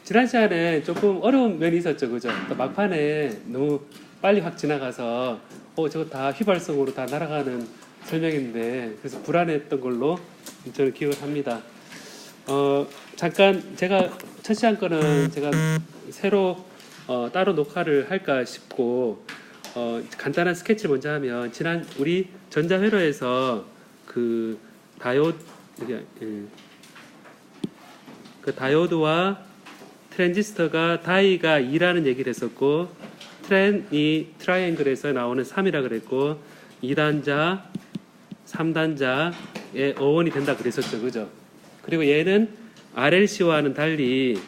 지난 시간에 조금 어려운 면이 있었죠, 그죠? 또 막판에 너무 빨리 확 지나가서 저거 다 휘발성으로 다 날아가는 설명인데 그래서 불안했던 걸로 저는 기억을 합니다. 잠깐 제가 첫 시간 거는 제가 새로 따로 녹화를 할까 싶고 간단한 스케치를 먼저 하면 지난 우리 전자회로에서 그 다이오드 그 다이오드와 트랜지스터가 다이가 2라는 얘기를 했었고 트랜이 트라이앵글에서 나오는 3이라 그랬고 2단자, 3단자의 어원이 된다 그랬었죠, 그죠? 그리고 얘는 RLC와는 달리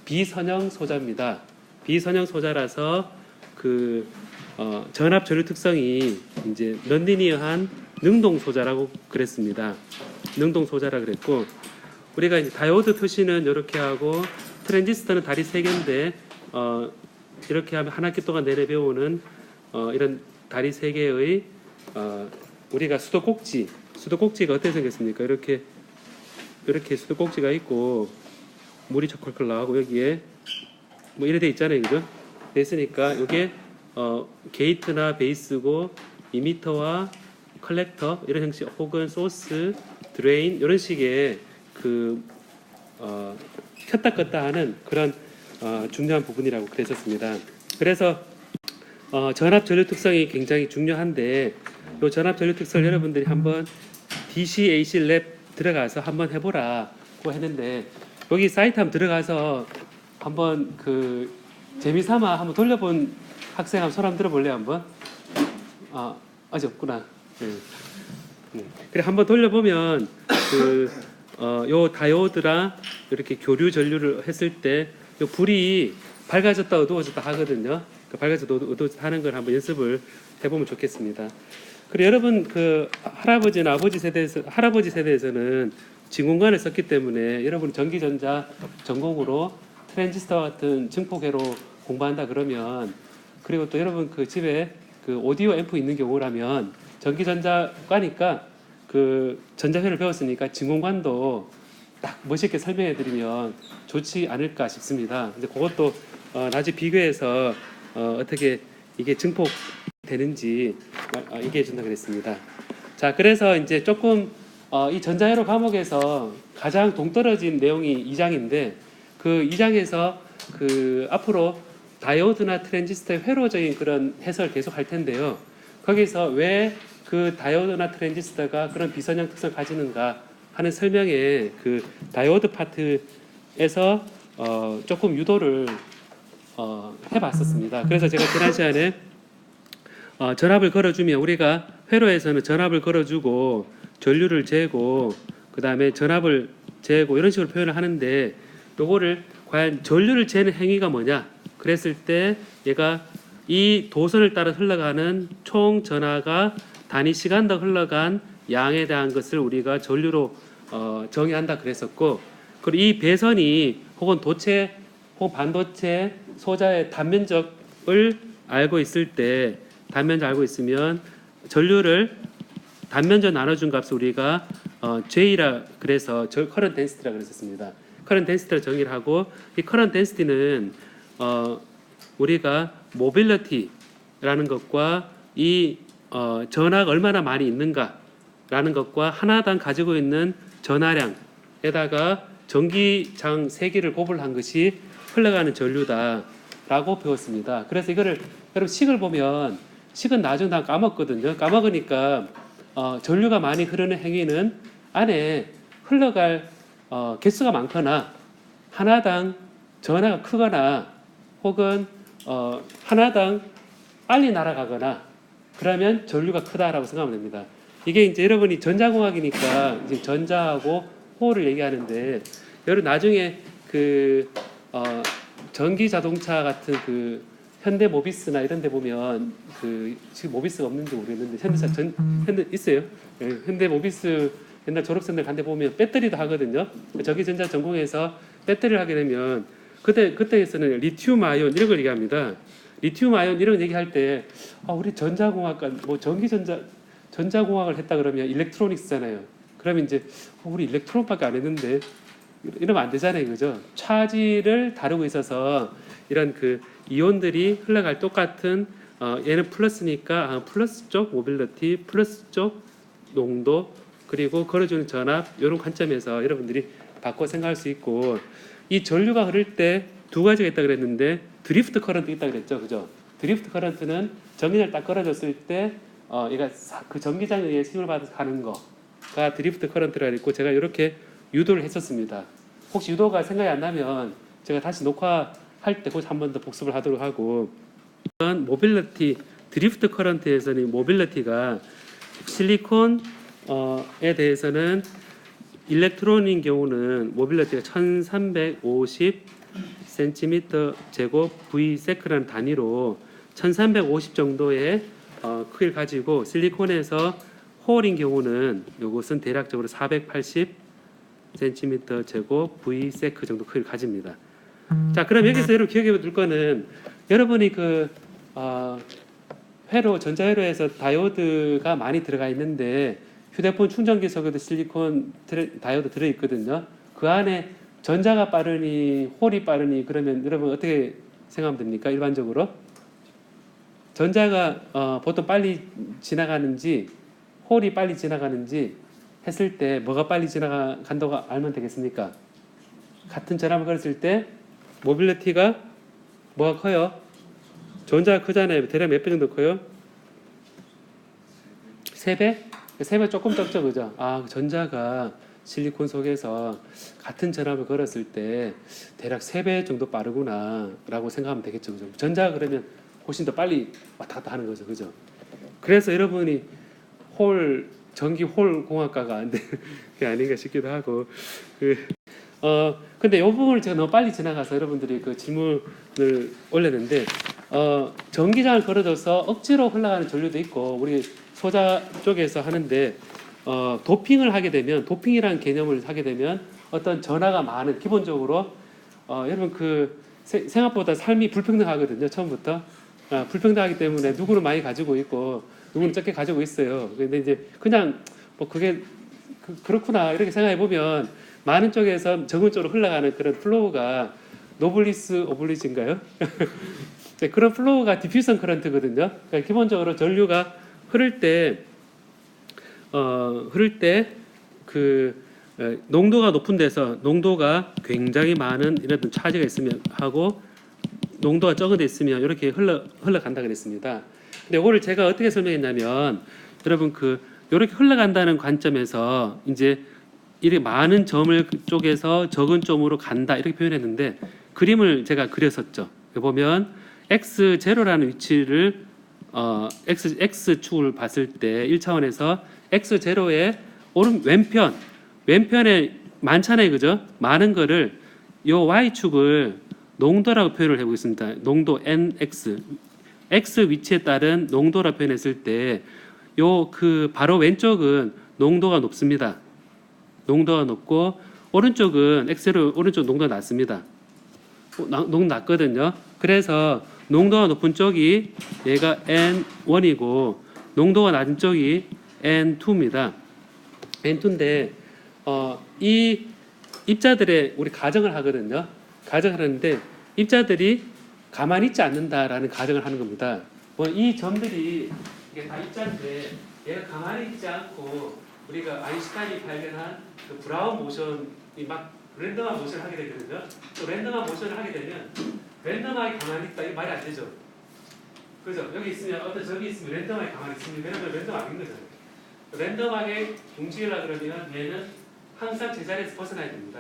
비선형 소자입니다. 비선형 소자라서 그 전압 전류 특성이 이제 넌리니어한 능동 소자라고 그랬습니다. 능동 소자라 그랬고 우리가 이제 다이오드 표시는 이렇게 하고 트랜지스터는 다리 3개인데 이렇게 하면 한 학기 동안 내내 배우는 이런 다리 3개의 우리가 수도꼭지가 어떻게 생겼습니까? 이렇게 수도꼭지가 있고 물이 척컬컬 나가고 여기에 뭐 이래 돼 있잖아요, 그죠? 됐으니까 이게 게이트나 베이스고 이미터와 컬렉터 이런 형식 혹은 소스, 드레인 이런 식의 그 켰다 껐다 하는 그런 중요한 부분이라고 그랬었습니다. 그래서 전압 전류 특성이 굉장히 중요한데 이 전압 전류 특성을 여러분들이 한번 DC AC 랩 들어가서 한번 해보라고 했는데 여기 사이트 한번 들어가서 한번 그 재미삼아 한번 돌려본 학생 한번 손 한번 들어볼래요 한번? 아직 없구나. 네. 그래 한번 돌려보면 요 다이오드랑 이렇게 교류 전류를 했을 때 요 불이 밝아졌다 어두워졌다 하거든요. 그 밝아졌다 어두워졌다 하는 걸 한번 연습을 해보면 좋겠습니다. 그리고 여러분 그 할아버지나 아버지 세대에서는 진공관을 썼기 때문에 여러분 전기전자 전공으로 트랜지스터와 같은 증폭회로 공부한다 그러면 그리고 또 여러분 그 집에 그 오디오 앰프 있는 경우라면 전기전자과니까 그 전자회를 배웠으니까 진공관도 딱 멋있게 설명해 드리면 좋지 않을까 싶습니다. 근데 그것도 나중에 비교해서 어떻게 이게 증폭되는지 얘기해 준다 그랬습니다. 자, 그래서 이제 조금 이 전자회로 과목에서 가장 동떨어진 내용이 2장인데 그 2장에서 그 앞으로 다이오드나 트랜지스터의 회로적인 그런 해석을 계속 할 텐데요. 거기서 왜 그 다이오드나 트랜지스터가 그런 비선형 특성을 가지는가 하는 설명에 그 다이오드 파트에서 조금 유도를 해봤었습니다. 그래서 제가 지난 시간에 전압을 걸어주면 우리가 회로에서는 전압을 걸어주고 전류를 재고 그 다음에 전압을 재고 이런 식으로 표현을 하는데 요거를 과연 전류를 재는 행위가 뭐냐 그랬을 때 얘가 이 도선을 따라 흘러가는 총 전하가 단위 시간당 흘러간 양에 대한 것을 우리가 전류로 정의한다 그랬었고 그리고 이 배선이 혹은 도체 혹은 반도체 소자의 단면적을 알고 있을 때 단면적 알고 있으면 전류를 단면적 나눠준 값을 우리가 J라 그래서 커런트 덴시티라 그랬었습니다. 커런트 덴시티를 정의를 하고 이 커런트 덴시티는 우리가 모빌리티라는 것과 이 전하가 얼마나 많이 있는가라는 것과 하나당 가지고 있는 전하량에다가 전기장 3개를 곱을 것이 흘러가는 전류다라고 배웠습니다. 그래서 이거를 여러분 식을 보면 식은 나중에 다 까먹거든요. 까먹으니까 전류가 많이 흐르는 행위는 안에 흘러갈 개수가 많거나 하나당 전하가 크거나 혹은 하나당 빨리 날아가거나 그러면 전류가 크다라고 생각하면 됩니다. 이게 이제 여러분이 전자공학이니까 이제 전자하고 호를 얘기하는데 여러분 나중에 그 전기 자동차 같은 그 현대 모비스나 이런 데 보면 그 지금 모비스가 없는지 모르겠는데 현대 있어요. 네, 현대 모비스 옛날 졸업생들 간 데 보면 배터리도 하거든요. 전기전자 전공에서 배터리를 하게 되면 그때에서는 리튬 아이온 이런 걸 얘기합니다. 리튬 아이온 이런 얘기할 때 우리 전자공학과 뭐 전자공학을 했다 그러면 일렉트로닉스잖아요. 그러면 이제 우리 일렉트론밖에 안 했는데 이러면 안 되잖아요, 그죠? 차지를 다루고 있어서 이런 그 이온들이 흘러갈 똑같은 얘는 플러스니까 플러스 쪽 모빌리티, 플러스 쪽 농도, 그리고 걸어주는 전압, 이런 관점에서 여러분들이 바꿔 생각할 수 있고, 이 전류가 흐를 때 두 가지가 있다 그랬는데 드리프트 커런트 있다 그랬죠, 그죠? 드리프트 커런트는 전기장을 딱 걸어줬을 때 얘가 그 전기장에 의해 힘을 받아서 가는 거가 드리프트 커런트라 그랬고, 제가 이렇게 유도를 했었습니다. 혹시 유도가 생각이 안 나면 제가 다시 녹화할 때 혹시 한 번 더 복습을 하도록 하고, 모빌리티 드리프트 커런트에서는 모빌리티가 실리콘에 대해서는 일렉트론인 경우는 모빌리티가 1350 cm 제곱 V세크라는 단위로 1350 정도의 크기를 가지고, 실리콘에서 홀인 경우는 이것은 대략적으로 480 cm 제곱 V세크 정도 크기를 가집니다. 자, 그럼 여기서 여러분 기억해 둘 거는, 여러분이 그 회로, 전자회로에서 다이오드가 많이 들어가 있는데 휴대폰 충전기 속에도 실리콘 다이오드 들어 있거든요. 그 안에 전자가 빠르니 홀이 빠르니, 그러면 여러분 어떻게 생각하면 됩니까? 일반적으로 전자가 보통 빨리 지나가는지 홀이 빨리 지나가는지 했을 때 뭐가 빨리 지나간다고 알면 되겠습니까? 같은 전압을 걸었을 때 모빌리티가 뭐가 커요? 전자가 크잖아요. 대략 몇 배 정도 커요? 3배? 3배 조금 적죠, 그죠? 전자가 실리콘 속에서 같은 전압을 걸었을 때 대략 3배 정도 빠르구나 라고 생각하면 되겠죠, 그죠? 전자가 그러면 훨씬 더 빨리 왔다 갔다 하는 거죠, 그죠? 그래서 여러분이 전기 홀 공학과가 안 되는 게 아닌가 싶기도 하고, 근데 이 부분을 제가 너무 빨리 지나가서 여러분들이 그 질문을 올렸는데, 전기장을 걸어줘서 억지로 흘러가는 전류도 있고, 우리 소자 쪽에서 하는데, 도핑을 하게 되면, 도핑이라는 개념을 하게 되면 어떤 전하가 많은, 기본적으로 여러분 그 생각보다 삶이 불평등하거든요, 처음부터. 불평등하기 때문에 누구는 많이 가지고 있고 누구는 적게 가지고 있어요. 근데 이제 그냥 뭐 그게 그렇구나 이렇게 생각해 보면, 많은 쪽에서 적은 쪽으로 흘러가는 그런 플로우가 노블리스 오블리지인가요? 네, 그런 플로우가 디퓨전 커런트거든요. 그러니까 기본적으로 전류가 흐를 때 그 농도가 높은 데서 농도가 굉장히 많은 이런 차지가 있으면 하고, 농도가 적은 데 있으면 이렇게 흘러간다 그랬습니다. 근데 이거를 제가 어떻게 설명했냐면, 여러분 이렇게 흘러간다는 관점에서 이제 이렇게 많은 점을 쪽에서 적은 점으로 간다 이렇게 표현했는데, 그림을 제가 그렸었죠. 보면 x0라는 위치를 x축을 봤을 때 1차원에서 x0의 왼편에 많잖아요, 그죠? 많은 거를 요 y축을 농도라고 표현을 해보겠습니다. 농도 nx, x 위치에 따른 농도라 표현했을 때, 바로 왼쪽은 농도가 높습니다. 농도가 높고, 오른쪽은 x로 오른쪽 농도가 낮습니다. 농도 낮거든요. 그래서 농도가 높은 쪽이 얘가 N1이고 농도가 낮은 쪽이 N2입니다. N2인데 이 입자들의 우리 가정을 하거든요. 가정을 하는데 입자들이 가만히 있지 않는다라는 가정을 하는 겁니다. 이 점들이 이게 다 입자인데 얘가 가만히 있지 않고, 우리가 아인슈타인이 발견한 그 브라운 모션이 막 랜덤한 모션을 하게 되거든요. 또 랜덤한 모션을 하게 되면 랜덤하게 가만히 있다 이 말이 안 되죠. 그죠? 여기 있으면 저기 있으면 랜덤하게 가만히 있으면 랜덤 아닌 거잖아요. 랜덤하게 움직이려고 그러면 얘는 항상 제자리에서 벗어나야 됩니다.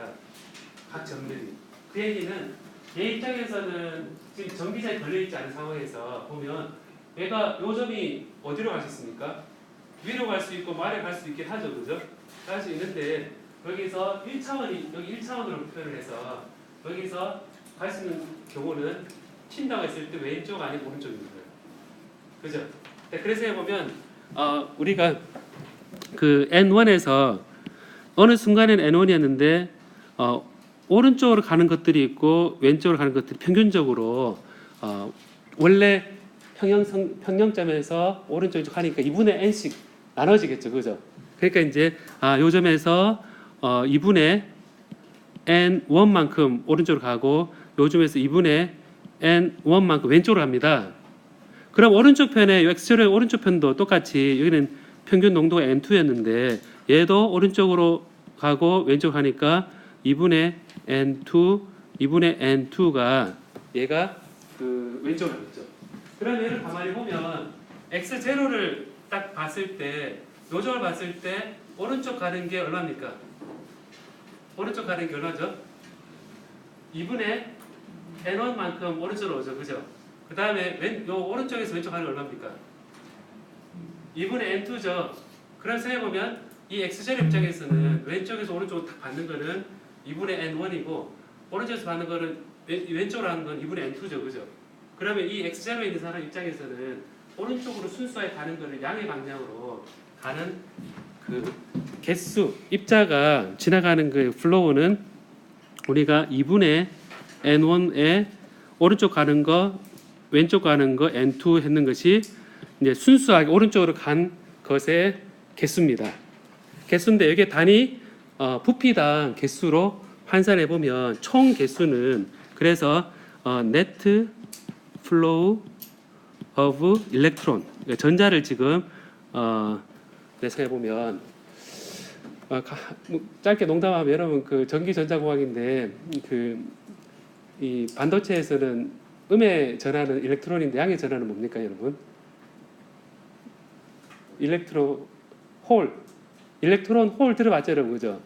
각 점들이. 그 얘기는 얘 입장에서는 지금 전기장이 걸려있지 않은 상황에서 보면 얘가 요 점이 어디로 갈 수 있습니까? 위로 갈 수 있고 아래 갈 수 있긴 하죠, 그죠? 갈 수 있는데 여기서 1차원이 여기 1차원으로 표현을 해서 여기서 갈 수 있는 경우는 튄다고 했을 때 왼쪽 아니고 오른쪽입니다. 그죠? 그래서 해보면 우리가 그 N1에서 어느 순간에는 N1이었는데 오른쪽으로 가는 것들이 있고 왼쪽으로 가는 것들이 평균적으로 원래 평형점에서 오른쪽 왼쪽 하니까 2분의 n씩 나눠지겠죠, 그죠? 그러니까 이제 요 점에서 2분의 N1만큼 오른쪽으로 가고 요즘에서 2분의 N1만큼 왼쪽으로 갑니다. 그럼 오른쪽 편에 X제로의 오른쪽 편도 똑같이 여기는 평균 농도가 N2였는데 얘도 오른쪽으로 가고 왼쪽으로 가니까 2분의 N2, 2분의 N2가 얘가 그 왼쪽으로 가겠죠. 그럼 얘를 가만히 보면 X0를 딱 봤을 때 요정을 봤을 때 오른쪽 가는 게 얼마입니까? 오른쪽 가는 게 얼마죠? 2분의 N1만큼 오른쪽으로 오죠. 그죠? 그 다음에 요 오른쪽에서 왼쪽 가는 게 얼마입니까? 2분의 N2죠. 그럼 생각해보면 이 X제로 입장에서는 왼쪽에서 오른쪽으로 딱 받는 거는 2분의 N1이고 오른쪽에서 받는 거는 왼쪽으로 하는 건 2분의 N2죠. 그죠? 그러면 이 X제로에 있는 사람 입장에서는 오른쪽으로 순수하게 가는 거를 양의 방향으로 가는 그 개수, 입자가 지나가는 그 플로우는 우리가 2분의 N1에 오른쪽 가는 거, 왼쪽 가는 거 N2 했는 것이 이제 순수하게 오른쪽으로 간 것의 개수입니다. 개수인데 여기 단위 부피당 개수로 환산해 보면 총 개수는 그래서 net flow of electron 전자를 지금 생각해 보면 짧게 농담하면 여러분 그 전기전자공학인데 이 반도체에서는 음의 전하는 일렉트론인데 양의 전하는 뭡니까 여러분? 일렉트론 홀 들어봤죠 여러분 그죠?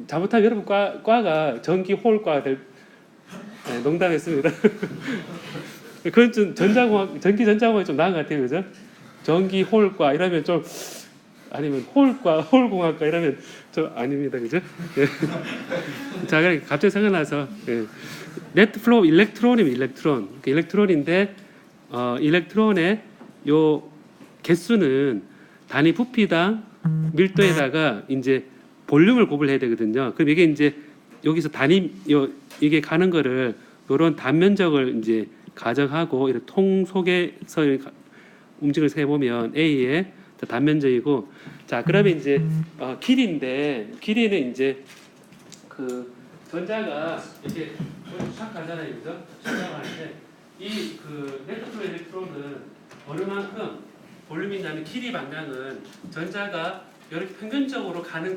잘못하면 여러분 과가 전기 홀과 될 농담했습니다. 그건 좀 전기 전자공학이 좀 나은 것 같아요 그죠? 전기 홀과 이러면 좀 아니면 홀공학과 이러면 좀 아닙니다 그죠? 자 갑자기 생각나서 네트 플로우 일렉트론이면 일렉트론인데 일렉트론의 요 개수는 단위 부피당 밀도에다가 이제 볼륨을 곱을 해야 되거든요. 그럼 이게 이제 여기서 이게 가는 거를 이런 단면적을 이제 가정하고 이런 통 속에서 움직임을 세 보면 A의 단면적이고 자 그러면 이제 길이는 이제 그 전자가 이렇게 샥 가잖아요, 그죠? 샥하는데 이 그 네트플로우 일렉트론은 어느 만큼 볼륨이냐면 길이 방향은 전자가 이렇게 평균적으로 가는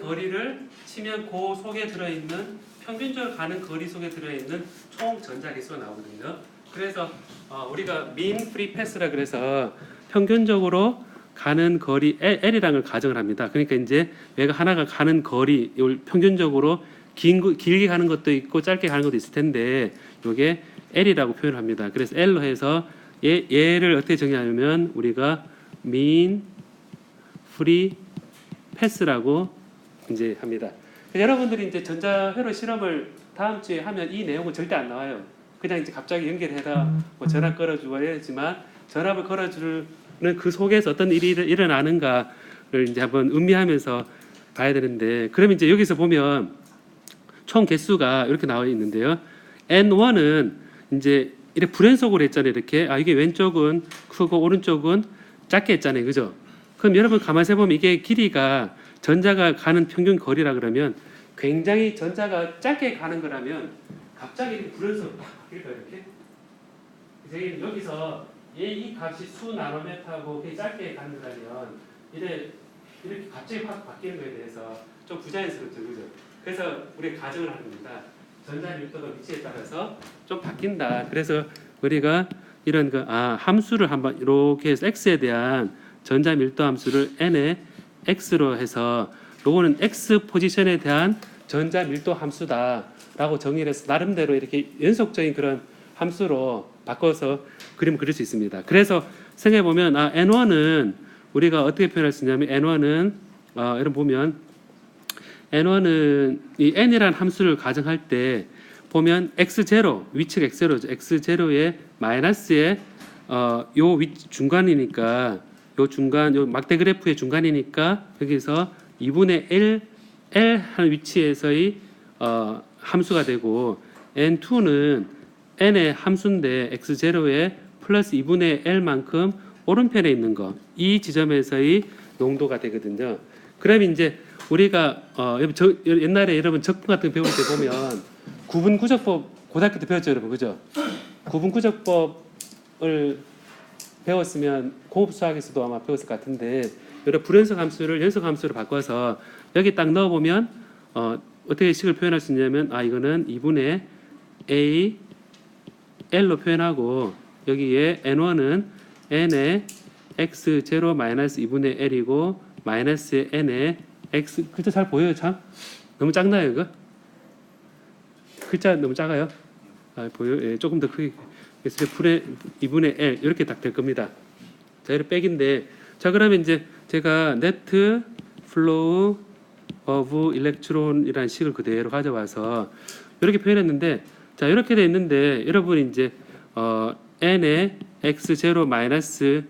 거리를 치면 그 속에 들어있는 평균적으로 가는 거리 속에 들어있는 총 전자 개수가 나오거든요. 그래서 우리가 mean free pass라 그래서 평균적으로 가는 거리 L이라는 걸 가정을 합니다. 그러니까 이제 얘가 하나가 가는 거리 평균적으로 길게 가는 것도 있고 짧게 가는 것도 있을 텐데 이게 L이라고 표현을 합니다. 그래서 L로 해서 얘를 어떻게 정의하냐면 우리가 mean free pass라고 이제 합니다. 여러분들이 이제 전자회로 실험을 다음 주에 하면 이 내용은 절대 안 나와요. 그냥 이제 갑자기 연결해라 뭐 전압 걸어주고 해야지만 전압을 걸어주는 그 속에서 어떤 일이 일어나는가를 이제 한번 음미하면서 봐야 되는데 그럼 이제 여기서 보면 총 개수가 이렇게 나와 있는데요. N1은 이제 이렇게 불연속으로 했잖아요. 이렇게 이게 왼쪽은 크고 오른쪽은 작게 했잖아요. 그죠? 그럼 여러분 가만히 보면 이게 길이가 전자가 가는 평균 거리라 그러면 굉장히 전자가 짧게 가는 거라면 갑자기 이렇게 불연속으로 바뀔까요? 이렇게? 여기서 이 값이 수 나노미터하고 짧게 가는 거라면 이렇게 갑자기 확 바뀌는 거에 대해서 좀 부자연스럽죠. 그죠? 그래서 우리가 가정을 하는 겁니다. 전자 밀도가 위치에 따라서 좀 바뀐다. 그래서 우리가 이런 함수를 한번 이렇게 해서 x에 대한 전자 밀도 함수를 n의 x로 해서 요거는 x 포지션에 대한 전자 밀도 함수다라고 정의를 해서 나름대로 이렇게 연속적인 그런 함수로 바꿔서 그림을 그릴 수 있습니다. 그래서 생각해 보면 n1은 우리가 어떻게 표현할 수 있냐면 n1은 여러분 보면 n1은 이 n이라는 함수를 가정할 때 보면 x0 위치가 x0죠. x0의 마이너스의 요 중간이니까 요 중간 요 막대 그래프의 중간이니까 여기서 2분의 L 하는 위치에서의 함수가 되고 n2는 n의 함수인데 x0의 플러스 2분의 L만큼 오른편에 있는 거 이 지점에서의 농도가 되거든요. 그럼 이제 우리가 옛날에 여러분 적분 같은 거 배울 때 보면 구분구적법 고등학교 때 배웠죠, 여러분, 그죠? 구분구적법을 배웠으면 공업수학에서도 아마 배웠을 것 같은데 여러 불연속 함수를 연속 함수로 바꿔서 여기 딱 넣어보면 어떻게 식을 표현할 수 있냐면 이거는 2분의 a l로 표현하고 여기에 n1은 n의 x0 마이너스 2분의 l이고 마이너스 n의 x 글자 잘 보여요 참? 너무 작나요 이거? 글자 너무 작아요? 보여요? 예, 조금 더 크게 그래서 2분의 l 이렇게 딱 될 겁니다. 자, 이렇게 백인데 자 그러면 이제 제가 net flow of electron이라는 식을 그대로 가져와서 이렇게 표현했는데 자 이렇게 돼 있는데 여러분이 이제 n의 x0 마이너스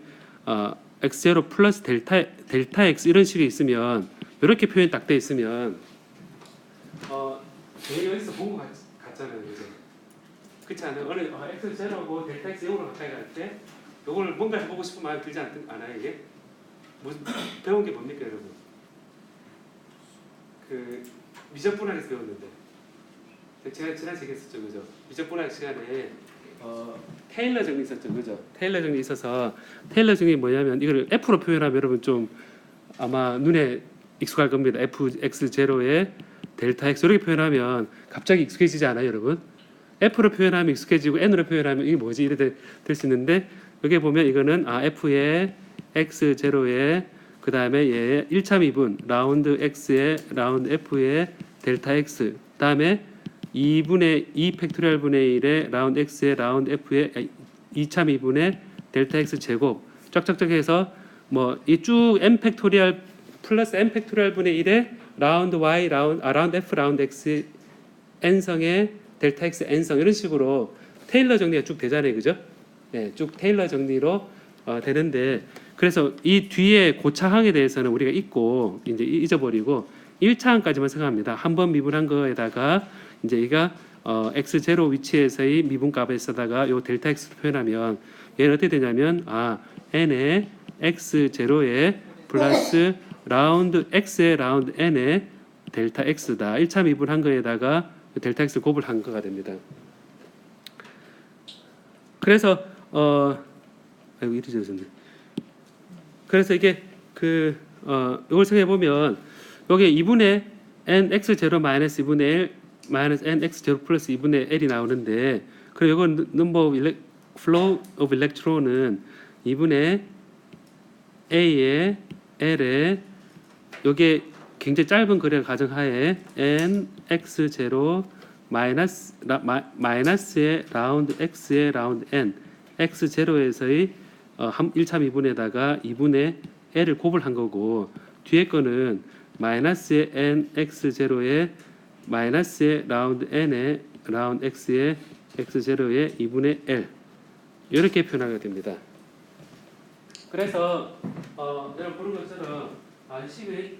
x0 플러스 델타 x 이런 식이 있으면 이렇게 표현 딱 돼 있으면 여기서 본 거 같잖아요, 그죠? 그렇지 않아요? 어느 x0고 델타 x 0으로 가까이 갈 때 이걸 뭔가 해보고 싶은 마음이 들지 않아요, 이게? 무슨 배운 게 뭡니까, 여러분? 그 미적분학에서 배웠는데 제가 지난주에 했었죠, 그죠? 미적분학 시간에 테일러 정리 있었죠, 그죠? 테일러 정리 있어서 테일러 정리 뭐냐면 이걸 F로 표현하면 여러분 좀 아마 눈에 익숙할 겁니다. fx0에 델타 x 이렇게 표현하면 갑자기 익숙해지지 않아요, 여러분? F로 표현하면 익숙해지고 N으로 표현하면 이게 뭐지? 이래 될 수 있는데 여기 보면 이거는 F의 x0에 그 다음에 얘 1차 미분 라운드 x의 라운드 f의 델타 x 그 다음에 2분의 2 팩토리얼 분의 1의 라운드 x의 라운드 f의 2차 미분의 델타 x 제곱 쫙쫙쫙 해서 뭐 이 쭉 n 팩토리얼 플러스 n 팩토리얼 분의 1의 라운드 y 라운드 f 라운드 x n성의 델타 x n성 이런 식으로 테일러 정리가 쭉 되잖아요, 그죠? 네, 쭉 테일러 정리로 되는데 그래서 이 뒤에 고차항에 대해서는 우리가 잊고 이제 잊어버리고 1차항까지만 생각합니다. 한 번 미분한 거에다가 이제 얘가 x0 위치에서의 미분값에서다가 요 델타 x로 표현하면 얘는 어떻게 되냐면 n의 x0에 플러스 라운드 x의 라운드 n의 델타 x다. 1차 미분한 거에다가 델타 x 곱을 한 거가 됩니다. 그래서 아이고 이리 젖었네. 그래서 이게 이걸 생각해 보면 여기 2분의 n x0 마이너스 2분의 l 마이너스 n x0 플러스 2분의 l이 나오는데 그리고 이건 number of flow of electron은 2분의 a의 l에 여기에 굉장히 짧은 거리가 가정하에 n x0 마이너스의 라운드 x의 라운드 n x0에서의 1차 미분에다가 2분의 l을 곱을 한 거고 뒤에 거는 마이너스의 n x0에 마이너스의 라운드 n의 라운드 x의 x0의 2분의 l 이렇게 표현하게 됩니다. 그래서 여러분 보는 것처럼 식의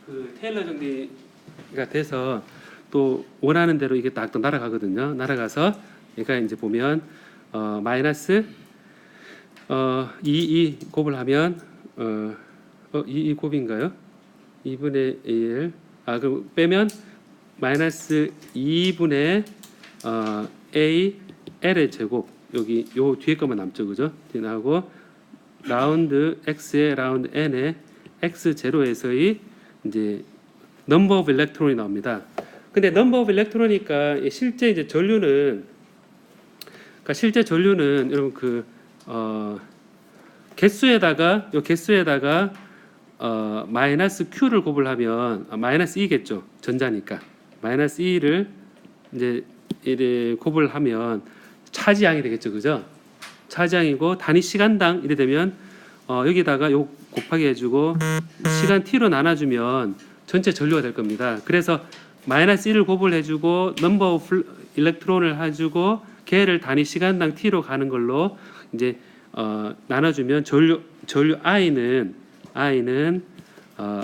그 테일러 정리가 돼서 또 원하는 대로 이게 딱 또 날아가거든요. 날아가서 그러니까 이제 보면 마이너스 2 곱을 하면 2 곱인가요? 2분의 1 그럼 빼면 마이너스 2분의 a l의 제곱 여기 요 뒤에 것만 남죠, 그죠? 뒤에 나오고 라운드 x의 라운드 n의 x0에서의 이제 number of electron이 나옵니다. 근데 number of electron이니까 실제 이제 전류는 여러분 개수에다가 마이너스 q를 곱을 하면 마이너스 2겠죠. 전자니까 마이너스 2를 이제 이래 곱을 하면 차지양이 되겠죠, 그죠? 차지양이고 단위 시간당 이래 되면 여기다가 요 곱하기 해주고 시간 t로 나눠주면 전체 전류가 될 겁니다. 그래서 마이너스 1을 곱을 해주고 넘버 오브 일렉트론을 해주고 걔를 단위 시간당 t로 가는 걸로 이제 나눠주면 전류 i는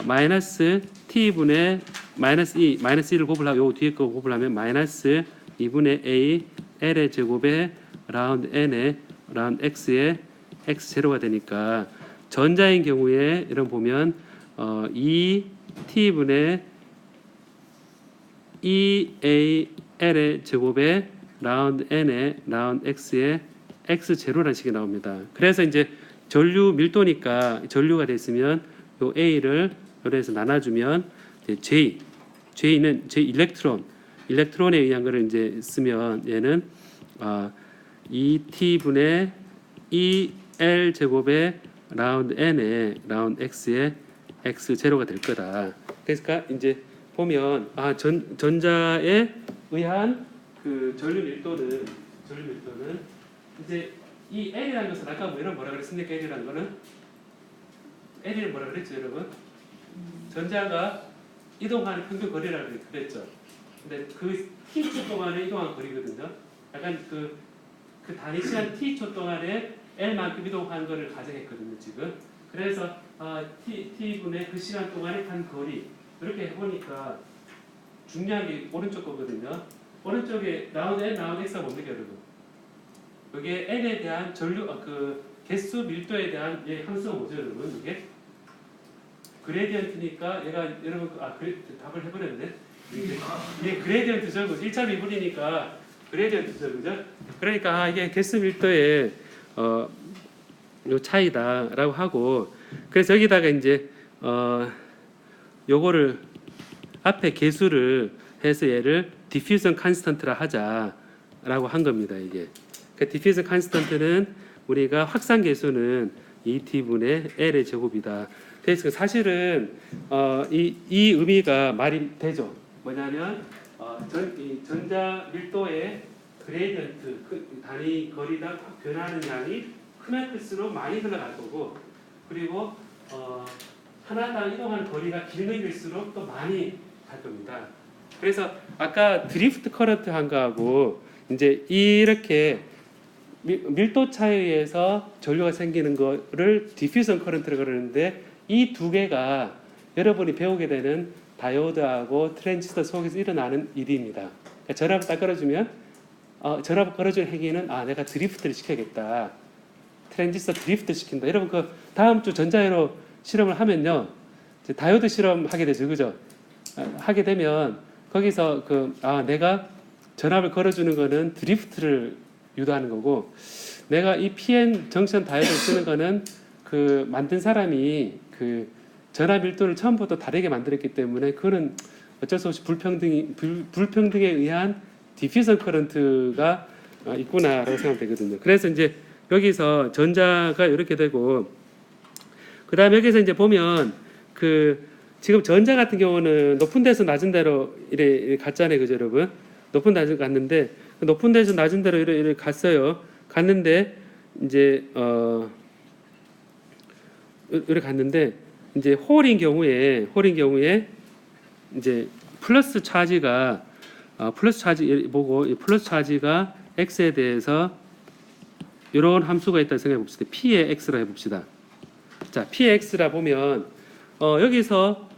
마이너스 t분의 마이너스 2를 곱을 하고 요 뒤에 거 곱을 하면 마이너스 2분의 a l의 제곱에 라운드 n의 라운드 x의 x0가 되니까 전자인 경우에 이런 보면 2 t분의 EAL의 제곱에 라운드 n에 라운드 x에 x0라는 식이 나옵니다. 그래서 이제 전류 밀도니까 전류가 됐으면 요 A를 요래서 나눠주면 이제 J는 J 일렉트론에 의한 거를 이제 쓰면 얘는 2T분의 EL 제곱에 라운드 n에 라운드 x에 x0가 될 거다. 그러니까 이제 보면 전자에 의한 그 전류 밀도는 이제 이 L이라는 것은 아까 뭐라 그랬습니까? L이라는 거는 L을 뭐라 그랬죠, 여러분? 전자가 이동하는 평균 거리라고 그랬죠. 근데 그 t초 동안에 이동한 거리거든요. 약간 그 단위 시간 t초 동안에 L만큼 이동한 거를 가정했거든요, 지금. 그래서 t분의 그 시간 동안에 간 거리 이렇게 해보니까 중요한 게 오른쪽 거거든요. 오른쪽에 라운드 n, 라운드 x가 뭡니까, 여러분? 여기에 n에 대한 전류 그 개수 밀도에 대한 함수가 뭐죠, 여러분? 이게 그레디언트니까 얘가 여러분 답을 해버렸네. 이게 그레디언트죠, 그죠? 1차 미분이니까 그레디언트죠, 그죠? 그러니까 이게 개수 밀도의 요 차이다라고 하고, 그래서 여기다가 이제 요거를 앞에 개수를 해서 얘를 디퓨전 컨스턴트라 하자라고 한 겁니다. 이게 그 디퓨전 컨스턴트는 우리가 확산 개수는 2t분의 L의 제곱이다. 그래서 사실은 이 의미가 말이 되죠. 뭐냐면 전자 밀도의 그레디언트 단위 거리가 변하는 양이 크면 클수록 많이 흘러갈 거고, 그리고 하나당 이동하는 거리가 길면 길수록 또 많이 갈 겁니다. 그래서 아까 드리프트 커런트 한 거하고 이제 이렇게 밀도 차이에 의해서 전류가 생기는 거를 디퓨전 커런트라고 그러는데, 이 두 개가 여러분이 배우게 되는 다이오드하고 트랜지스터 속에서 일어나는 일입니다. 그러니까 전압을 딱 걸어주면 전압을 걸어주는 행위는 내가 드리프트를 시켜야겠다. 트랜지스터 드리프트 시킨다. 여러분 그 다음 주 전자회로 실험을 하면요, 다이오드 실험 하게 되죠, 그죠? 하게 되면 거기서 내가 전압을 걸어주는 거는 드리프트를 유도하는 거고, 내가 이 PN 정션 다이오드를 쓰는 거는 그 만든 사람이 그 전압 밀도를 처음부터 다르게 만들었기 때문에 그거는 어쩔 수 없이 불평등에 의한 디퓨전 커런트가 있구나라고 생각되거든요. 그래서 이제 여기서 전자가 이렇게 되고, 그 다음에 여기서 이제 보면 지금 전자 같은 경우는 높은 데서 낮은 데로 이래 갔잖아요, 그죠, 여러분? 높은 데서 갔는데, 높은 데서 낮은 데로 이래 갔어요. 갔는데 이제 이렇게 갔는데 이제 홀인 경우에 이제 플러스 차지가 x에 대해서 이런 함수가 있다 생각해 봅시다. p의 x라 해봅시다. 자, p의 x라 보면 여기서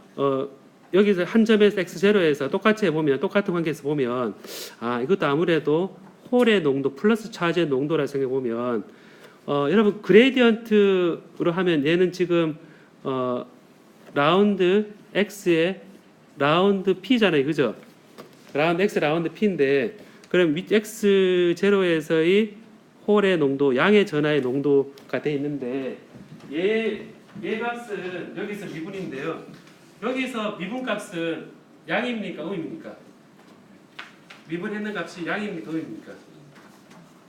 한 점에서 x0에서 똑같이 해보면, 똑같은 관계에서 보면 이것도 아무래도 홀의 농도 플러스 차지의 농도라 생각해 보면 여러분 그레디언트로 하면 얘는 지금 라운드 x의 라운드 p잖아요, 그죠? 라운드 x 라운드 p인데, 그럼 x0에서의 홀의 농도, 양의 전하의 농도가 돼 있는데, 얘 값은 여기서 미분인데요. 여기서 미분 값은 양입니까, 음입니까? 미분했는 값이 양입니까, 음입니까?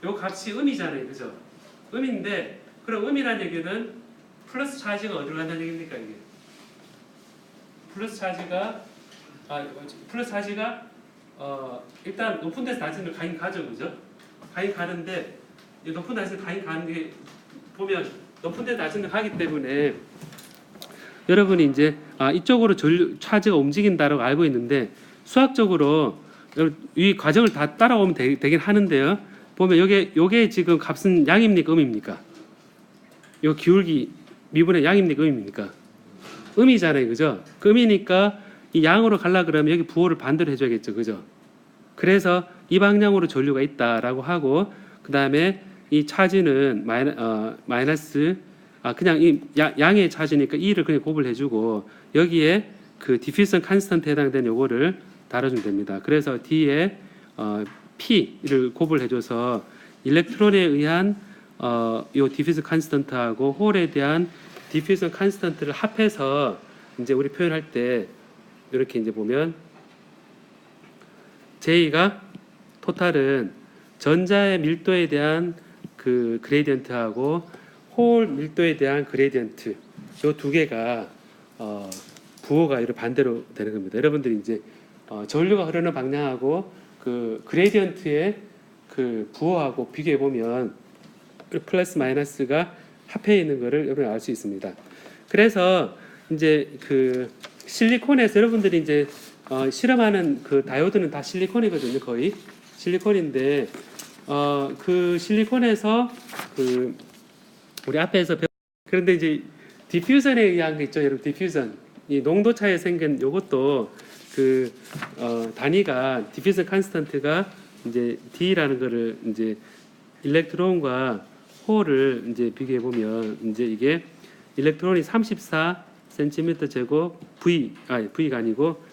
요 값이 음이잖아요, 그죠? 음인데, 그럼 음이라는 얘기는 플러스 차지가 어디로 간다는 얘기입니까, 이게? 플러스 차지가 일단 높은 데서 낮은 데 가긴 가죠, 그죠? 가긴 가는데, 높은 데서 가긴 가는 게 보면 높은 데 낮은 데 가기 때문에 여러분이 이제 이쪽으로 차지가 움직인다라고 알고 있는데, 수학적으로 이 과정을 다 따라오면 되긴 하는데요. 보면 요게 지금 값은 양입니까, 음입니까? 요 기울기 미분의 양입니까, 음입니까? 음이잖아요, 그죠? 그 음이니까 이 양으로 가려 그러면 여기 부호를 반대로 해줘야겠죠, 그죠? 그래서 이 방향으로 전류가 있다라고 하고, 그 다음에 이 차지는 마이너스 그냥 이 양의 차지니까 2를 그냥 곱을 해주고, 여기에 그 디퓨전 컨스턴트에 해당되는 요거를 다뤄주면 됩니다. 그래서 D에 P를 곱을 해줘서 일렉트론에 의한 요 디퓨전 컨스턴트하고 홀에 대한 디퓨전 컨스턴트를 합해서 이제 우리 표현할 때 이렇게 이제 보면 J가 토탈은 전자의 밀도에 대한 그 그레디언트하고 홀 밀도에 대한 그레디언트 요 두 개가 부호가 이렇게 반대로 되는 겁니다. 여러분들이 이제 전류가 흐르는 방향하고 그 그레디언트의 그 부호하고 비교해 보면 플러스 마이너스가 합해 있는 것을 여러분 알 수 있습니다. 그래서 이제 그 실리콘에서 여러분들이 이제 실험하는 그 다이오드는 다 실리콘이거든요. 거의 실리콘인데 그 실리콘에서 그 우리 앞에서 그런데 이제 디퓨전에 의한 게 있죠. 여러분 디퓨전 이 농도 차에 생긴 요것도 그 단위가 디퓨전 컨스턴트가 이제 D라는 거를 이제 일렉트론과 홀을 이제 비교해 보면 이제 이게 일렉트론이 34cm 제곱 V가 아니고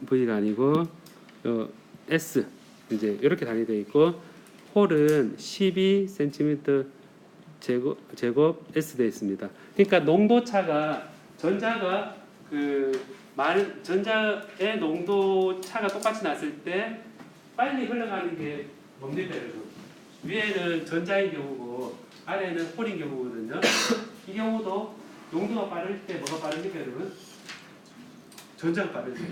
V가 아니고 S 이제 이렇게 단위되어 있고 홀은 12cm 제곱 S 되어 있습니다. 그러니까 농도 차가 전자가 그 많은 전자의 농도 차가 똑같이 났을 때 빨리 흘러가는 게 뭡니까 여러분? 위에는 전자인 경우고 아래는 홀인 경우거든요. 이 경우도 농도가 빠를 때 뭐가 빠릅니까 여러분? 전자가 빠르죠.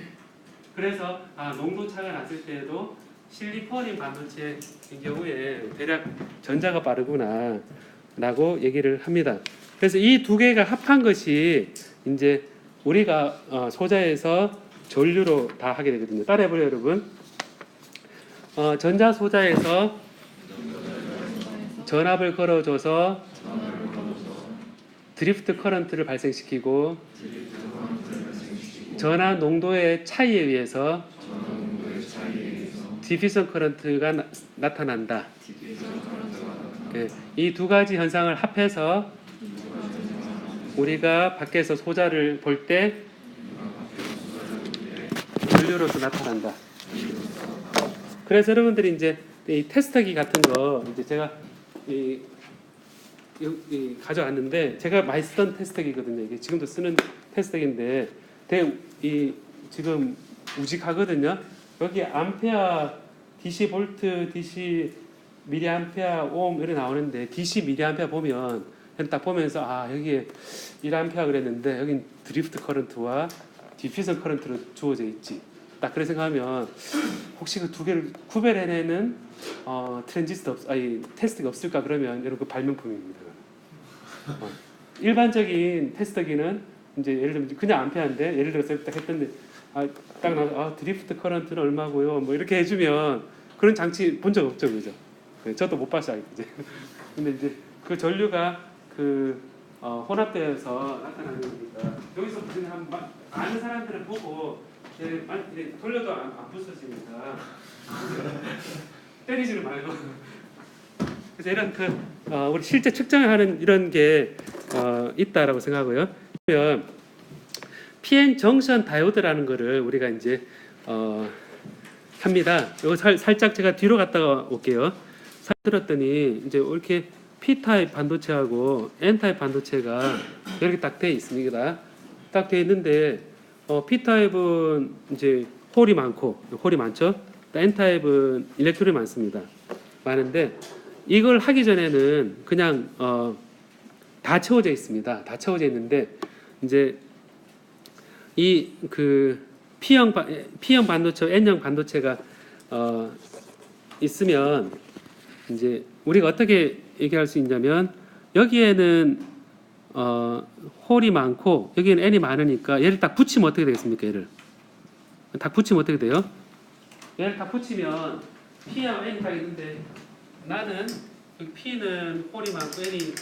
그래서 농도 차가 났을 때에도 실리콘인 반도체인 경우에 대략 전자가 빠르구나 라고 얘기를 합니다. 그래서 이 두 개가 합한 것이 이제 우리가 소자에서 전류로 다 하게 되거든요. 따라해보세요 여러분. 전자 소자에서 전압을 걸어줘서 드리프트 커런트를 발생시키고 전압 농도의 차이에 의해서 디퓨전 커런트가 나타난다. 이 두 가지 현상을 합해서 우리가 밖에서 소자를 볼 때 전류로서 나타난다. 그래서 여러분들이 이제 이 테스터기 같은 거 이제 제가 가져왔는데 제가 많이 쓰던 테스터기거든요. 이게 지금도 쓰는 테스터기인데 지금 우직하거든요. 여기 암페어, DC 볼트, DC 미리암페어, 옴 이렇게 나오는데 DC 미리암페어 보면 딱 보면서 여기에 1암페어 그랬는데 여긴 드리프트 커런트와 디퓨전 커런트로 주어져 있지. 딱 그렇게 생각하면 혹시 그 두 개를 구별해내는 테스트가 없을까 그러면 여러분 그 발명품입니다. 일반적인 테스트기는 이제 예를 들면 그냥 암페어인데 예를 들어서 딱 했던데 딱 나와서 드리프트 커런트는 얼마고요? 뭐 이렇게 해주면 그런 장치 본 적 없죠, 그죠? 저도 못 봐서 알겠지. 근데 이제 그 전류가 혼합되어서 나타나는 거니까 여기서 그냥 아는 사람들을 보고 돌려도 안 부서지니까 때리지는 말고. 그래서 이런 우리 실제 측정하는 이런 게 있다라고 생각하고요. 그러면 PN 정션 다이오드라는 거를 우리가 이제 합니다. 이거 살짝 제가 뒤로 갔다가 올게요. 들었더니 이제 이렇게 P-타입 반도체하고 N-타입 반도체가 이렇게 딱 돼 있습니다. 딱 돼 있는데 P-타입은 이제 홀이 많죠. N-타입은 일렉트론이 많습니다. 많은데 이걸 하기 전에는 그냥 다 채워져 있습니다. 다 채워져 있는데 이제 이 P형 반도체, N형 반도체가 있으면 이제 우리가 어떻게 얘기할 수 있냐면 여기에는 홀이 많고 여기는 N이 많으니까 얘를 딱 붙이면 어떻게 되겠습니까? 얘를 딱 붙이면 어떻게 돼요? 얘를 딱 붙이면 P하고 N이 딱 있는데 나는 P는 홀이 많고 N이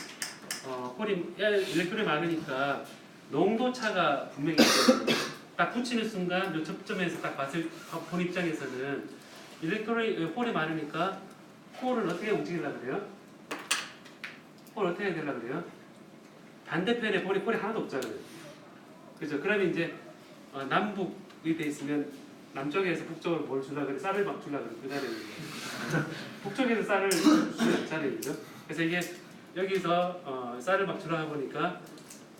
일렉트론이 많으니까 농도 차가 분명히 있거든요. 딱 붙이는 순간 이 접점에서 딱 봤을 본 입장에서는 홀이 많으니까 홀을 어떻게 움직이려고 그래요? 홀 어떻게 되려고 그래요? 반대편에 홀이 하나도 없잖아요. 그죠? 그러면 이제 남북이 돼 있으면 남쪽에서 북쪽으로 뭘 주려고 그래? 쌀을 막 주려고 그래. 그 자리에. 북쪽에서 쌀을 주지 않잖아요. 그죠? 그래서 이게 여기서 쌀을 막 주려고 보니까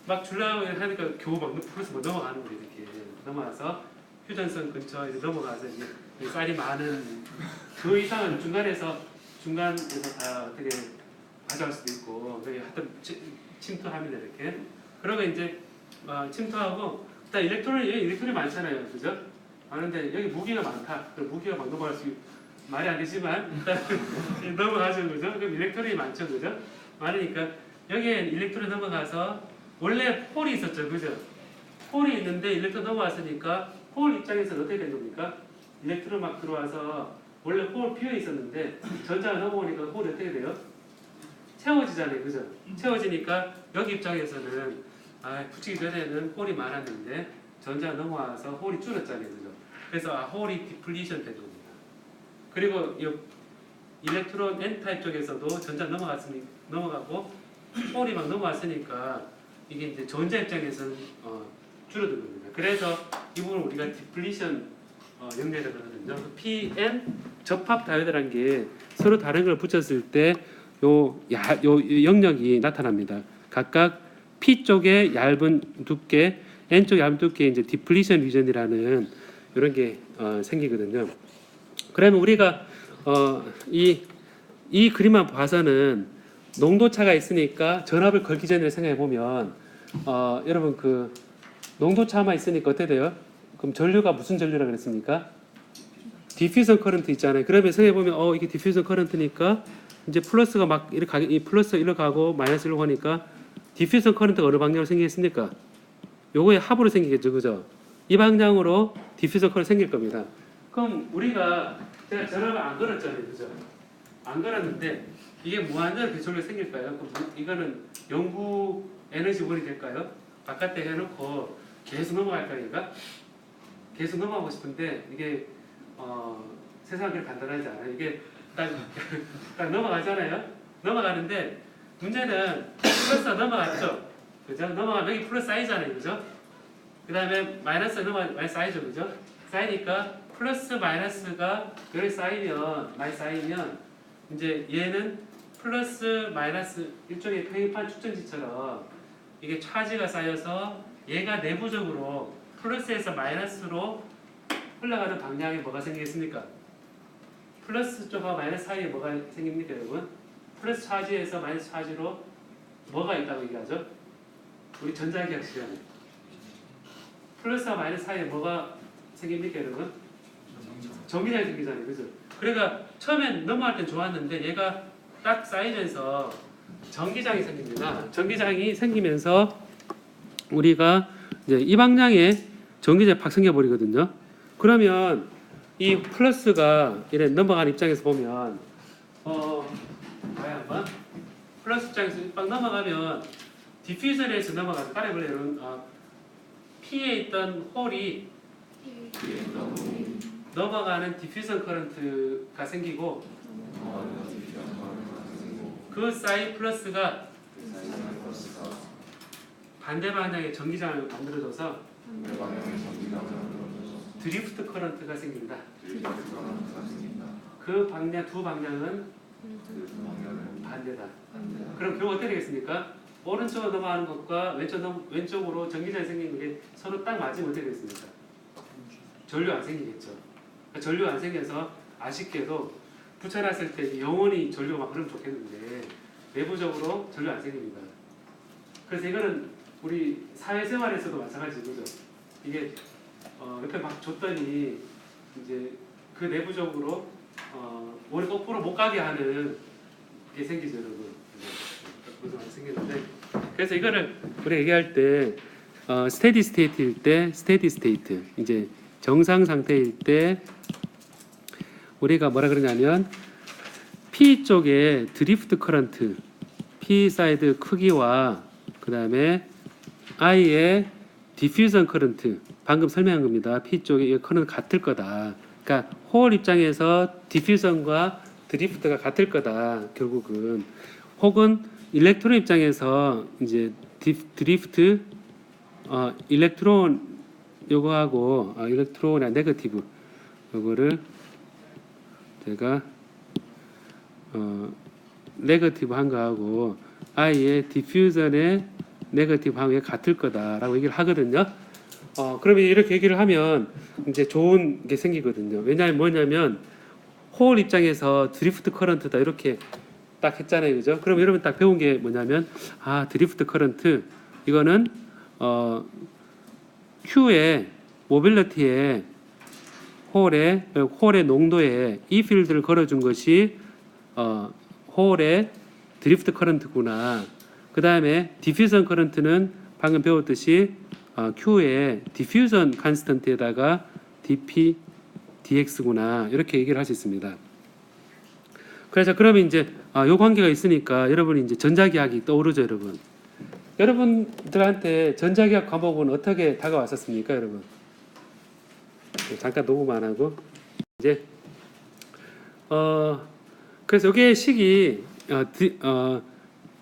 막 주려고 하니까 겨우 막 플러스 막 넘어가는 거예요. 이렇게 넘어가서 휴전선 근처 이제 넘어가서 이제 쌀이 많은 그 이상은 중간에서 다 어떻게 가져갈 수도 있고 하여튼 침투합니다. 이렇게 그러면 이제 침투하고 일단 일렉트론이 많잖아요. 그죠? 많은데 여기 무기가 많다. 그럼 무기가 막 넘어갈 수 말이 안 되지만 일단 넘어가죠. 그죠? 그럼 일렉트론이 많죠. 그죠? 많으니까 여기에 일렉트론이 넘어가서 원래 홀이 있었죠. 그죠? 홀이 있는데 일렉트론 넘어왔으니까 홀 입장에서는 어떻게 된 겁니까? 일렉트론 막 들어와서 원래 홀 비어 있었는데 전자가 넘어오니까 홀이 어떻게 돼요? 채워지잖아요. 그죠? 채워지니까 여기 입장에서는 붙이기 전에는 홀이 많았는데 전자가 넘어와서 홀이 줄었잖아요. 그죠? 그래서 홀이 디플리션 된 겁니다. 그리고 이 일렉트론 N타입 쪽에서도 전자 넘어가고 홀이 막 넘어왔으니까 이게 이제 전자 입장에서는 줄어든 겁니다. 그래서 이 부분을 우리가 디플리션 연결이라고 하거든요. PN 접합 다이오드라는 게 서로 다른 걸 붙였을 때 요 영역이 나타납니다. 각각 P 쪽에 얇은 두께, N 쪽 얇은 두께 이제 디플리션 리전이라는 이런 게 생기거든요. 그러면 우리가 이 그림만 봐서는 농도차가 있으니까 전압을 걸기 전에 생각해 보면 여러분 그 농도차만 있으니까 어떻게 돼요? 그럼 전류가 무슨 전류라 그랬습니까? 디퓨전 커런트 있잖아요. 그러면 생각해 보면 이게 디퓨전 커런트니까 이제 플러스가 막 이렇게 플러스 일로 가고 마이너스 일로 가니까 디퓨전 커런트가 어느 방향으로 생기겠습니까? 요거의 합으로 생기겠죠, 그죠? 이 방향으로 디퓨전 커런트 생길 겁니다. 그럼 제가 전압을 안 걸었잖아요, 그죠? 안 걸었는데 이게 무한대로 계속적으로 생길까요? 그럼 이거는 영구 에너지원이 될까요? 바깥에 해놓고 계속 넘어갈까요, 얘가? 계속 넘어가고 싶은데 이게 세상은 그렇게 간단하지 않아요. 이게 딱 넘어가잖아요. 넘어가는데 문제는 플러스가 넘어갔죠. 그죠? 넘어가면 여기 플러스 사이잖아요. 그죠? 그 다음에 마이너스 마이너스 사이죠. 그죠? 쌓이니까 플러스 마이너스가 여기 쌓이면 이제 얘는 플러스 마이너스 일종의 평행판 축전지처럼 이게 차지가 쌓여서 얘가 내부적으로 플러스에서 마이너스로 흘러가는 방향에 뭐가 생기겠습니까? 플러스 쪽과 마이너스 사이에 뭐가 생깁니까, 여러분? 플러스 차지에서 마이너스 차지로 뭐가 있다고 얘기하죠? 우리 전자기학 시간에 플러스와 마이너스 사이에 뭐가 생깁니까, 여러분? 전기장이 생기잖아요, 그죠? 그러니까 처음엔 넘어갈 땐 좋았는데 얘가 딱 쌓이면서 전기장이 생깁니다. 전기장이 생기면서 우리가 이제 이 방향에 전기장이 팍 생겨버리거든요. 그러면 이 플러스가 이래 넘어가는 입장에서 보면 한번 플러스 입장에서 막 넘어가면 디퓨전에서 넘어가서 까레블레 이런 P에 있던 홀이 넘어가는 디퓨전 커런트가 생기고 그 사이 플러스가 반대 방향의 전기장을 만들어줘서 드리프트 커런트가 생긴다. 그 방향 두 방향은 반대다. 그럼 결국 어떻게 되겠습니까? 오른쪽으로 넘어가는 것과 왼쪽으로 전기장이 생기는 게 서로 딱 맞으면 어떻게 되겠습니까? 전류 안 생기겠죠. 그러니까 전류 안 생겨서 아쉽게도 붙여놨을 때 영원히 전류가 막 흐르면 좋겠는데 내부적으로 전류 안 생깁니다. 그래서 이거는 우리 사회생활에서도 마찬가지죠. 이게 옆에 막 줬더니 이제 그 내부적으로 머리 똑바로 못 가게 하는 게 생기죠, 여러분. 그래서 생기는데 그래서 이거를 우리 얘기할 때 스테디 스테이트일 때 스테디 스테이트 이제 정상 상태일 때 우리가 뭐라 그러냐면 P 쪽에 드리프트 커런트 P 사이드 크기와 그 다음에 I의 디퓨전 커런트 방금 설명한 겁니다. P 쪽에 커런트 같을 거다. 그러니까 홀 입장에서 디퓨전과 드리프트가 같을 거다. 결국은 혹은 일렉트론 입장에서 이제 드리프트 일렉트론 요거하고 일렉트론의 네거티브 요거를 제가 네거티브 한 거하고 I의 디퓨전의 네거티브 한 게 같을 거다라고 얘기를 하거든요. 그러면 이렇게 얘기를 하면 이제 좋은 게 생기거든요. 왜냐하면 뭐냐면 홀 입장에서 드리프트 커런트다 이렇게 딱 했잖아요, 그죠? 그럼 여러분 딱 배운 게 뭐냐면 드리프트 커런트 이거는 Q의 모빌리티에 홀의 농도에 이 필드를 걸어준 것이 홀의 드리프트 커런트구나. 그 다음에 디퓨전 커런트는 방금 배웠듯이 Q의 디퓨전 컨스턴트에다가 dp dx구나 이렇게 얘기를 할 수 있습니다. 그래서 그러면 이제 요 관계가 있으니까 여러분이 이제 전자기학이 떠오르죠, 여러분. 여러분들한테 전자기학 과목은 어떻게 다가왔었습니까, 여러분? 잠깐 녹음 안 하고 이제 그래서 이게 식이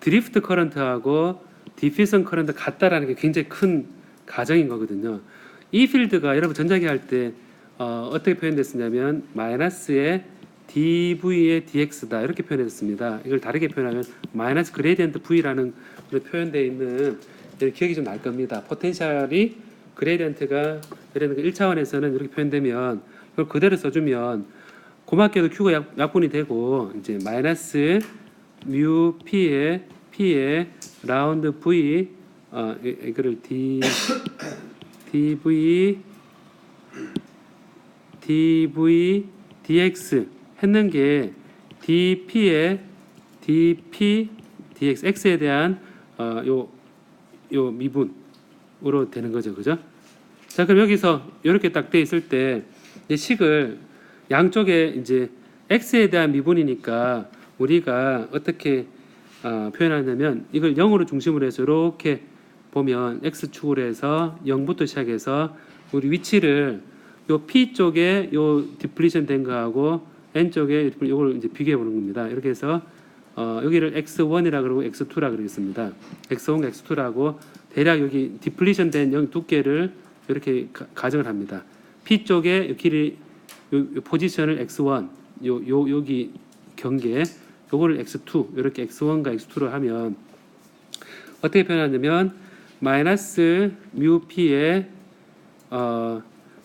드리프트 커런트하고 디퓨전 커런트 같다라는 게 굉장히 큰 가정인 거거든요. 이 필드가 여러분 전자기 할 때 어떻게 표현됐었냐면 마이너스의 dv의 dx다 이렇게 표현했습니다. 이걸 다르게 표현하면 마이너스 그레디언트 v라는 표현되어 있는 기억이 좀 날 겁니다. 포텐셜이 그레디언트가 예를 들어 1차원에서는 이렇게 표현되면 그걸 그대로 써주면 고맙게도 q가 약분이 되고 이제 마이너스 뮤 p의 라운드 v 이거를 dv dx 했는 게 dp의 dp dx x에 대한 요 미분으로 되는 거죠, 그죠? 자, 그럼 여기서 이렇게 딱 돼 있을 때 이 식을 양쪽에 이제 x에 대한 미분이니까 우리가 어떻게 표현하냐면 이걸 0으로 중심으로 해서 이렇게 보면 x축으로 해서 0부터 시작해서 우리 위치를 요 p 쪽에 요 디플리션 된 거하고 n 쪽에 이걸 이제 비교해 보는 겁니다. 이렇게 해서 여기를 x1이라 그러고 x2라 그러겠습니다. x1, x2라고 대략 여기 디플리션 된 두께를 이렇게 가정을 합니다. p 쪽에 길이 요 포지션을 x1 여기 경계 요거를 x2 이렇게 x1과 x2로 하면 어떻게 표현하냐면 마이너스 뮤 p에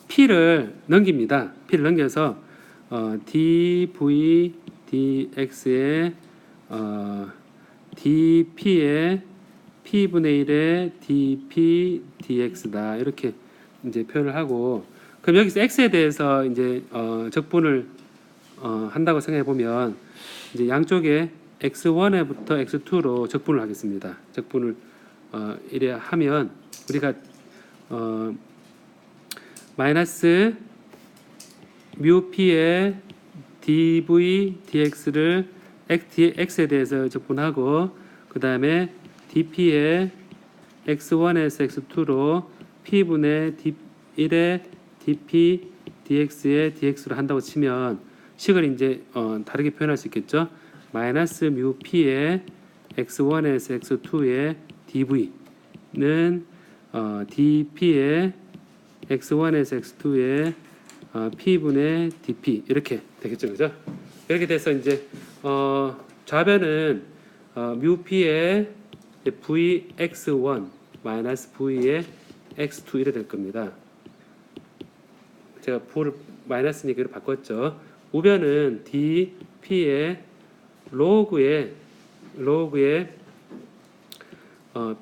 p를 넘깁니다. p를 넘겨서 dv dx에 dp의 p분의 1의 dp dx다 이렇게 이제 표현을 하고 그럼 여기서 x에 대해서 이제 적분을 한다고 생각해 보면 이제 양쪽에 x1에부터 x2로 적분을 하겠습니다. 적분을 이래 하면 우리가 마이너스 뮤 p의 dv dx를 x에 대해서 적분하고 그 다음에 dp의 x1에서 x2로 p분의 1의 dp dx의 dx로 한다고 치면 식을 이제 다르게 표현할 수 있겠죠. 마이너스 뮤 p의 x1에서 x2의 dv는 dp의 x1에서 x2의 p분의 dp 이렇게 되겠죠, 그죠? 이렇게 돼서 이제 좌변은 뮤 p의 vx1 마이너스 v의 x2 이래 될 겁니다. 제가 v를 마이너스니까 이걸 바꿨죠. 우변은 dp의 로그의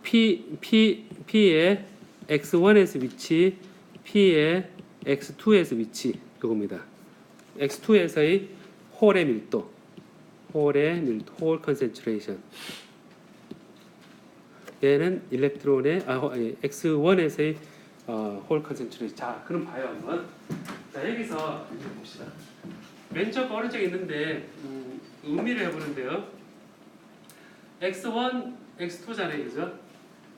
p의 x1에서 위치 p의 x2에서 위치 이겁니다. x2에서의 홀의 밀도 홀 컨센트레이션 얘는 일렉트론의 x1에서의 홀 컨센트레이션. 자, 그럼 봐요 한번. 자, 여기서 봅시다. 왼쪽 오른쪽에 있는데 의미를 해보는데요. x1, x2잖아요, 그죠?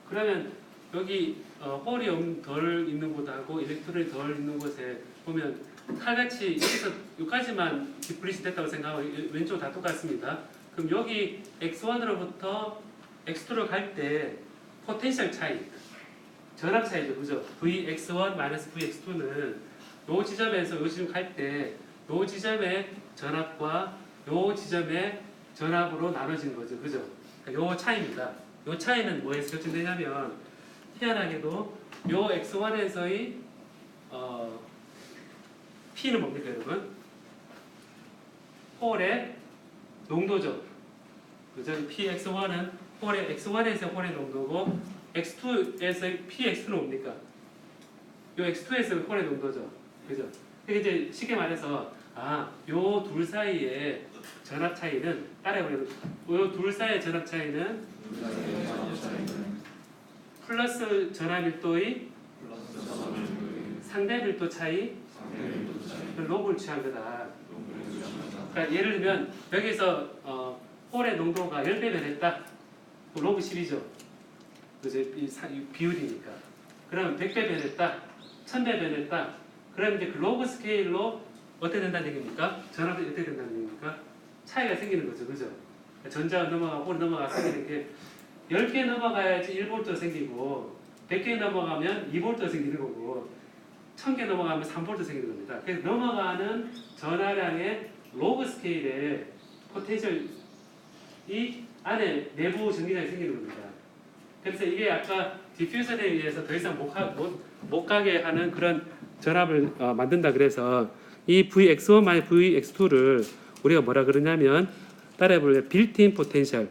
그러면 여기 홀이 덜 있는 곳하고 일렉트론이 덜 있는 곳에 보면 칼같이 여기서 여기까지만 디플리시 됐다고 생각하고 왼쪽 다 똑같습니다. 그럼 여기 x1으로부터 x2로 갈 때 포텐셜 차이, 전압 차이죠, 그죠? Vx1 Vx2는 요 지점에서 요 지점 갈 때 요 지점의 전압과 요 지점의 전압으로 나눠지는 거죠, 그죠? 그러니까 요 차이입니다. 요 차이는 뭐에서 결정되냐면 희한하게도 요 x1에서의 P는 뭡니까, 여러분? 홀의 농도죠. 그죠? Px1은 홀의 x1에서 홀의 농도고 x2에서 Px는 뭡니까? 요 x2에서 홀의 농도죠. 그죠? 그러니까 이제 쉽게 말해서 요 둘 사이의 전압 차이는 따라해보려면 요 둘 사이의 전압 차이는 플러스 전압 밀도의 상대 밀도 차이 로그를 취한 거다. 그러니까 예를 들면 여기서 홀의 농도가 10배 변했다. 로그 10이죠. 그죠? 이 비율이니까. 그럼 100배 변했다. 1000배 변했다. 그럼 이제 그 로그 스케일로 어떻게 된다는 얘기입니까? 전압이 어떻게 된다는 얘기입니까? 차이가 생기는 거죠. 그죠? 전자가 넘어가고 홀이 넘어가 생기는 게 10개 넘어가야지 1볼트 생기고 100개 넘어가면 2볼트 생기는 거고 1000개 넘어가면 3볼트 생기는 겁니다. 그래서 넘어가는 전하량의 로그 스케일의 포텐셜이 안에 내부 전기장이 생기는 겁니다. 그래서 이게 아까 디퓨저에 의해서 더 이상 못 가게 하는 그런 전압을 만든다. 그래서 이 Vx1 Vx2를 우리가 뭐라 그러냐면 따라해볼래요? 빌트인 포텐셜.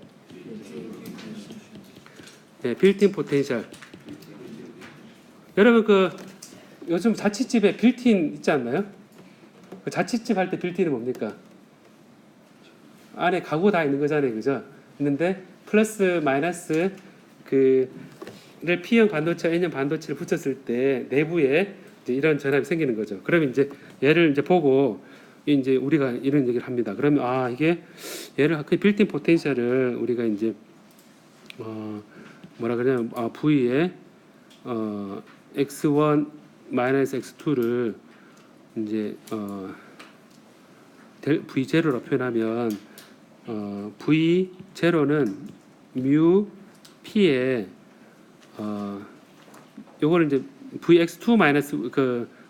네, 빌트인 포텐셜. 여러분 그 요즘 자취집에 빌트인 있지 않나요? 그 자취집 할 때 빌트인은 뭡니까? 안에 가구 다 있는 거잖아요, 그죠? 있는데 플러스 마이너스 그를 P형 반도체, N형 반도체를 붙였을 때 내부에 이제 이런 전압이 생기는 거죠. 그러면 이제 얘를 이제 보고 이제 우리가 이런 얘기를 합니다. 그러면 이게 얘를 그 빌트인 포텐셜을 우리가 이제 뭐라 그러냐면 V에 x1 마이너스 x2를 이제 V0로 표현하면 V0는 뮤 P에 요거를 이제 Vx2 마이너스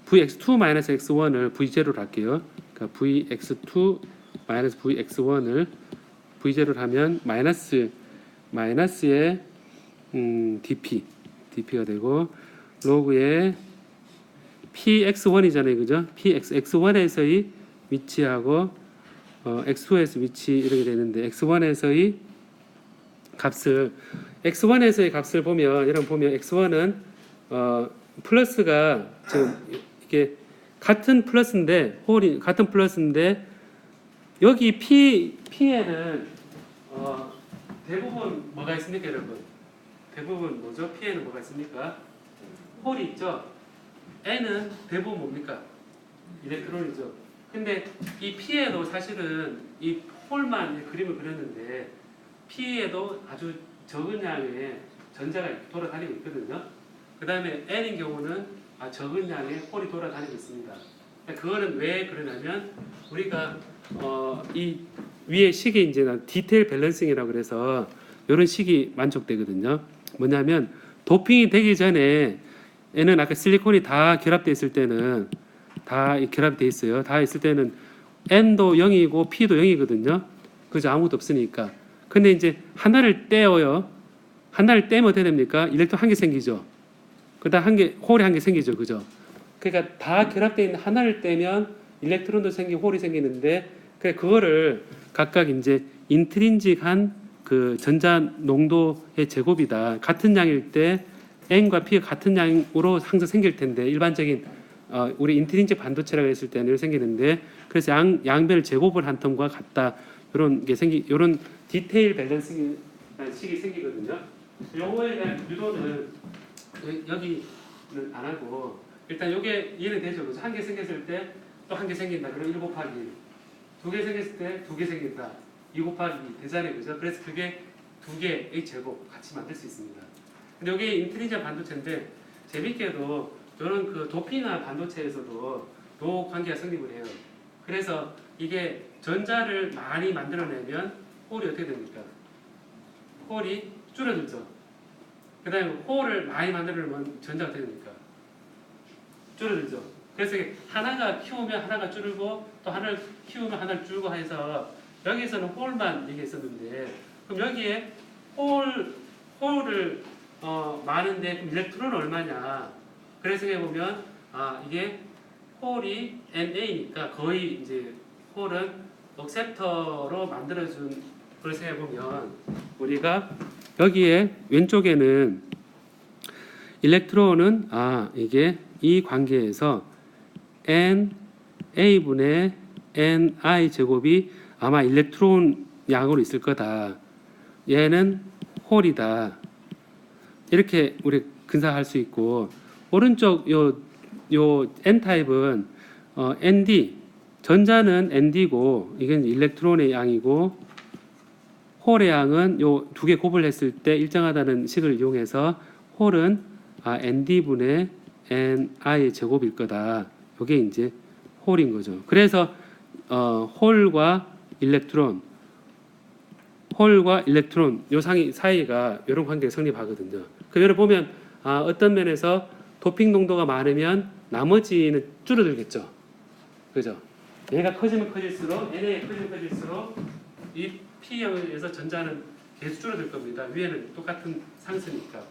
Vx2 마이너스 x1을 V0로 할게요. 그러니까 Vx2 마이너스 Vx1을 V0를 하면 마이너스의 dp가 되고 로그의 px1이잖아요, 그죠? x1에서의 위치하고 x2에서 위치 이렇게 되는데 x1에서의 값을 보면 여러분 보면 x1은 플러스가 지금 이게 같은 플러스인데 홀이 같은 플러스인데 여기 P에는 대부분 뭐가 있습니까, 여러분? 대부분 뭐죠? P에는 뭐가 있습니까? 홀이 있죠. N은 대부분 뭡니까? 일렉트론이죠. 근데 이 P에도 사실은 이 홀만 그림을 그렸는데 P에도 아주 적은 양의 전자가 돌아다니고 있거든요. 그 다음에 N인 경우는 적은 양의 홀이 돌아다니고 있습니다. 그거는 왜 그러냐면 우리가 이 위에 식이 이제 디테일 밸런싱이라고 그래서 이런 식이 만족되거든요. 뭐냐면 도핑이 되기 전에 얘는 아까 실리콘이 다 결합되어 있을 때는 다 결합되어 있어요. 다 있을 때는 N도 0이고 P도 0이거든요. 그죠? 아무것도 없으니까. 근데 이제 하나를 떼어요. 하나를 떼면 어떻게 됩니까? 일렉트론 한 개 생기죠. 그다음 홀이 한 개 생기죠. 그죠? 그러니까 다 결합되어 있는 하나를 떼면 일렉트론도 생기고 홀이 생기는데 그거를 각각 이제 인트린직한 그 전자 농도의 제곱이다. 같은 양일 때 N과 P가 같은 양으로 항상 생길 텐데 일반적인 우리 인트린직 반도체라고 했을 때는 이렇게 생기는데 그래서 양변을 제곱을 한 텀과 같다. 이런 게 이런 디테일 밸런싱이라는 식이 생기거든요. 요거에 대한 유도는 여기는 안 하고 일단 요게 이해는 되죠. 그래서 한 개 생겼을 때 또 한 개 생긴다. 그럼 1 곱하기 1. 두 개 생겼을 때 두 개 생긴다. 2 곱하기 2 되잖아요. 그죠? 그래서 그게 두 개의 제곱 같이 만들 수 있습니다. 근데 여기 인텔리전 반도체인데 재밌게도 이런 그 도핑한 반도체에서도 요 관계가 성립을 해요. 그래서 이게 전자를 많이 만들어내면 홀이 어떻게 됩니까? 홀이 줄어들죠. 그다음에 홀을 많이 만들면 전자가 어떻게 됩니까? 줄어들죠. 그래서 이게 하나가 키우면 하나가 줄고 또 하나를 키우면 하나를 줄고 해서 여기서는 홀만 얘기했었는데 그럼 여기에 홀을 많은데 그럼 일렉트론은 얼마냐? 그래서 여기 보면 이게 홀이 NA니까 거의 이제 홀은 억셉터로 만들어준 그걸 생각해보면 우리가 여기에 왼쪽에는 일렉트론은 이게 이 관계에서 NA분의 NI 제곱이 아마 일렉트론 양으로 있을 거다. 얘는 홀이다. 이렇게 우리 근사할 수 있고 오른쪽 요 N타입은 ND 전자는 ND고 이건 일렉트론의 양이고 홀의 양은 요 두 개 곱을 했을 때 일정하다는 식을 이용해서 홀은 ND분의 NI의 제곱일 거다. 이게 이제 홀인 거죠. 그래서 홀과 일렉트론 요 사이가 이런 관계가 성립하거든요. 그 여러분 보면 어떤 면에서 도핑 농도가 많으면 나머지는 줄어들겠죠. 그죠? 얘가 커지면 커질수록 NA가 커지면 커질수록 이 P형에서 전자는 계속 줄어들 겁니다. 위에는 똑같은 상수니까.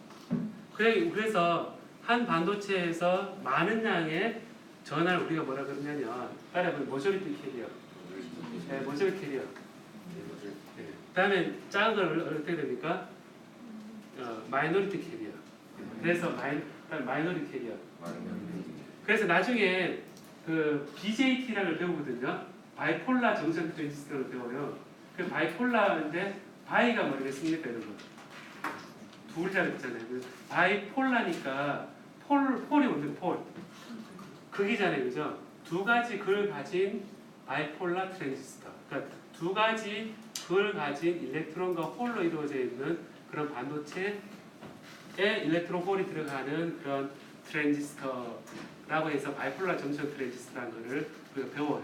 그래서 한 반도체에서 많은 양의 전화를 우리가 뭐라 그러냐면 따라해보면 모조리티 캐리어. 네, 모조리티 캐리어. 네. 그다음에 작은 걸 어떻게 됩니까? 마이너리티 캐리어. 그래서 마이너리티 캐리어. 그래서 나중에 그 BJT라는 걸 배우거든요. 바이폴라 정션 트랜지스터를 배워요. 그 바이폴라인데 바이가 뭐겠습니까, 여러분? 둘이라고 했잖아요. 바이폴라니까 폴이 뭔데 폴? 극이잖아요, 그죠? 두 가지 극을 가진 바이폴라 트랜지스터. 그러니까 두 가지 극을 가진 일렉트론과 홀로 이루어져 있는 그런 반도체에 일렉트론 홀이 들어가는 그런 트랜지스터라고 해서 바이폴라 정션 트랜지스터라는 것을 우리가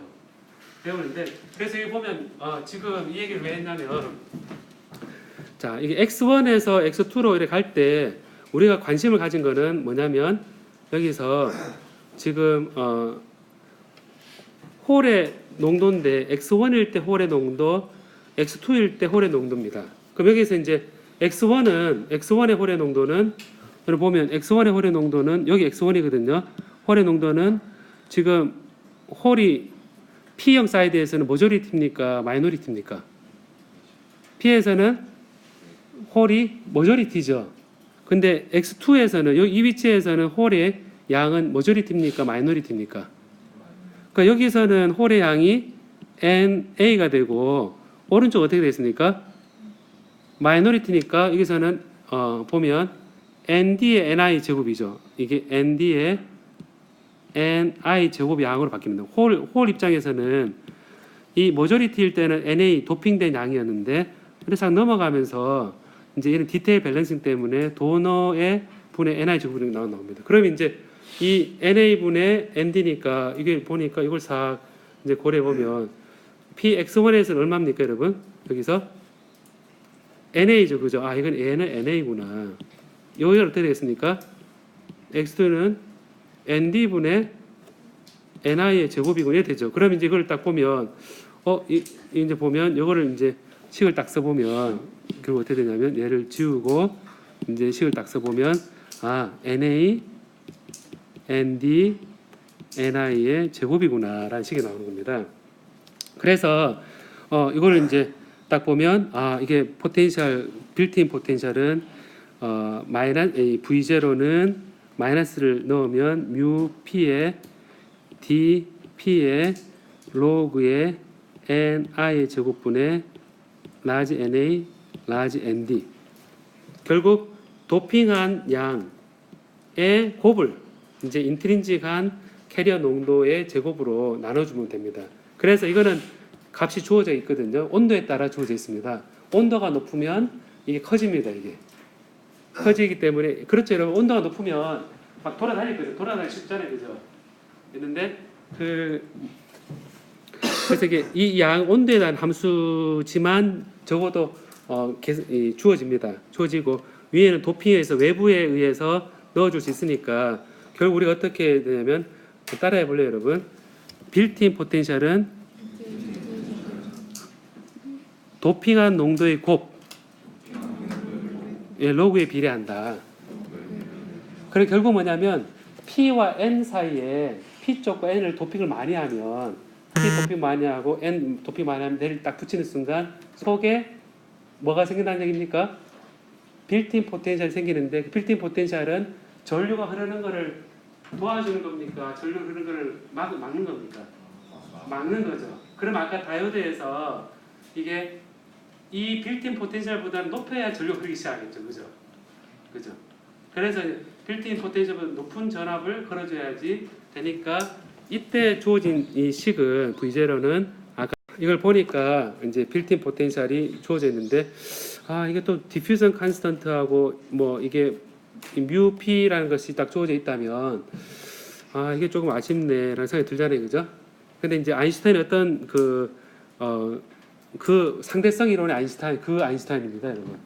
배우는데 그래서 여기 보면 지금 이 얘기를 왜 했냐면 자 이게 X1에서 X2로 이렇게 갈 때 우리가 관심을 가진 거는 뭐냐면 여기서 지금 홀의 농도인데 X1일 때 홀의 농도, X2일 때 홀의 농도입니다. 그럼 여기서 이제 X1의 홀의 농도는 여러분 보면 X1의 홀의 농도는 여기 X1이거든요. 홀의 농도는 지금 홀이 P형 사이드에서는 모조리티입니까? 마이너리티입니까? P에서는 홀이 모조리티죠. 근데 X2에서는 이 위치에서는 홀의 양은 모조리티입니까? 마이너리티입니까? 그러니까 여기서는 홀의 양이 NA가 되고 오른쪽 어떻게 되겠습니까? 마이너리티니까 여기서는 보면 ND의 NI 제곱이죠. 이게 ND의 NI 제곱이 양으로 바뀝니다. 홀 입장에서는 이 모조리티일 때는 NA 도핑된 양이었는데 그래서 넘어가면서 이제 이런 디테일 밸런싱 때문에 도너의 분의 NI 제곱이 나옵니다. 그러면 이제 이 NA 분의 ND니까 이게 보니까 이걸 싹 이제 고려해 보면 PX1에서는 얼마입니까, 여러분? 여기서 NA죠, 그죠? 이건 얘는 NA구나. 여기가 어떻게 되겠습니까? X2는 ND분의 NI의 제곱이군요. 되죠. 그럼 이제 이걸 딱 보면, 이제 보면, 이거를 이제 식을 딱 써보면, 그리고 어떻게 되냐면, 얘를 지우고, 이제 식을 딱 써보면, NA, ND, NI의 제곱이구나. 라는 식이 나오는 겁니다. 그래서, 이거를 이제 딱 보면, 이게 포텐셜, 빌트인 포텐셜은, V0는 마이너스를 넣으면 뮤 P에 D P에 로그의 NI의 제곱분의 라지 NA 라지 ND 결국 도핑한 양의 곱을 이제 인트린직한 캐리어 농도의 제곱으로 나눠주면 됩니다. 그래서 이거는 값이 주어져 있거든요. 온도에 따라 주어져 있습니다. 온도가 높으면 이게 커집니다. 이게 커지기 때문에 그렇죠 여러분. 온도가 높으면 막 돌아다닐 거죠. 돌아다니기 쉽잖아요, 그죠? 있는데 그래서 이게 이 양 온도에 대한 함수지만 적어도 계속 주어집니다. 주어지고 위에는 도핑해서 외부에 의해서 넣어줄 수 있으니까 결국 우리가 어떻게 되냐면 따라해 볼래요, 여러분? 빌트인 포텐셜은 도핑한 농도의 곱 로그에 비례한다. 그래 결국 뭐냐면 P와 N 사이에 P 쪽과 N을 도핑을 많이 하면 P 도핑 많이 하고 N 도핑 많이 하면 N을 딱 붙이는 순간 속에 뭐가 생긴다는 얘기입니까? 빌트인 포텐셜이 생기는데 그 빌트인 포텐셜은 전류가 흐르는 것을 도와주는 겁니까? 전류 흐르는 것을 막는 겁니까? 막는 거죠. 그럼 아까 다이오드에서 이게 이 빌트인 포텐셜보다는 높여야 전류가 흐르기 시작하겠죠. 그죠? 그래서 빌트인 포텐셜보다 높은 전압을 걸어줘야지 되니까 이때 주어진 이 식은 V0는 아까 이걸 보니까 이제 빌트인 포텐셜이 주어져 있는데 이게 또 디퓨전 컨스턴트하고 뭐 이게 뮤 P라는 것이 딱 주어져 있다면 이게 조금 아쉽네라는 생각이 들잖아요. 그죠? 근데 이제 아인슈타인의 어떤 그 상대성 이론의 아인슈타인입니다, 여러분.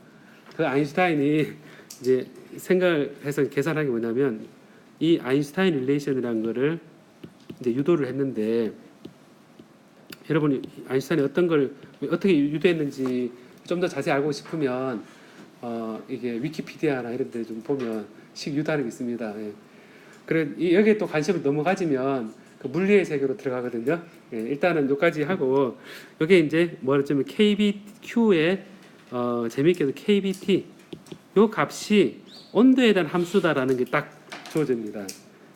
그 아인슈타인이 이제 생각을 해서 계산한 게 뭐냐면 이 아인슈타인 릴레이션이라는 거를 이제 유도를 했는데 여러분이 아인슈타인이 어떤 걸 어떻게 유도했는지 좀 더 자세히 알고 싶으면 이게 위키피디아나 이런 데 좀 보면 식 유도하는 게 있습니다. 예. 그래 여기에 또 관심을 너무 가지면 그 물리의 세계로 들어가거든요. 예, 일단은 여기까지 하고 여기 이제 뭐냐면 KBQ의 재미있게도 KBT 요 값이 온도에 대한 함수다라는 게 딱 주어집니다.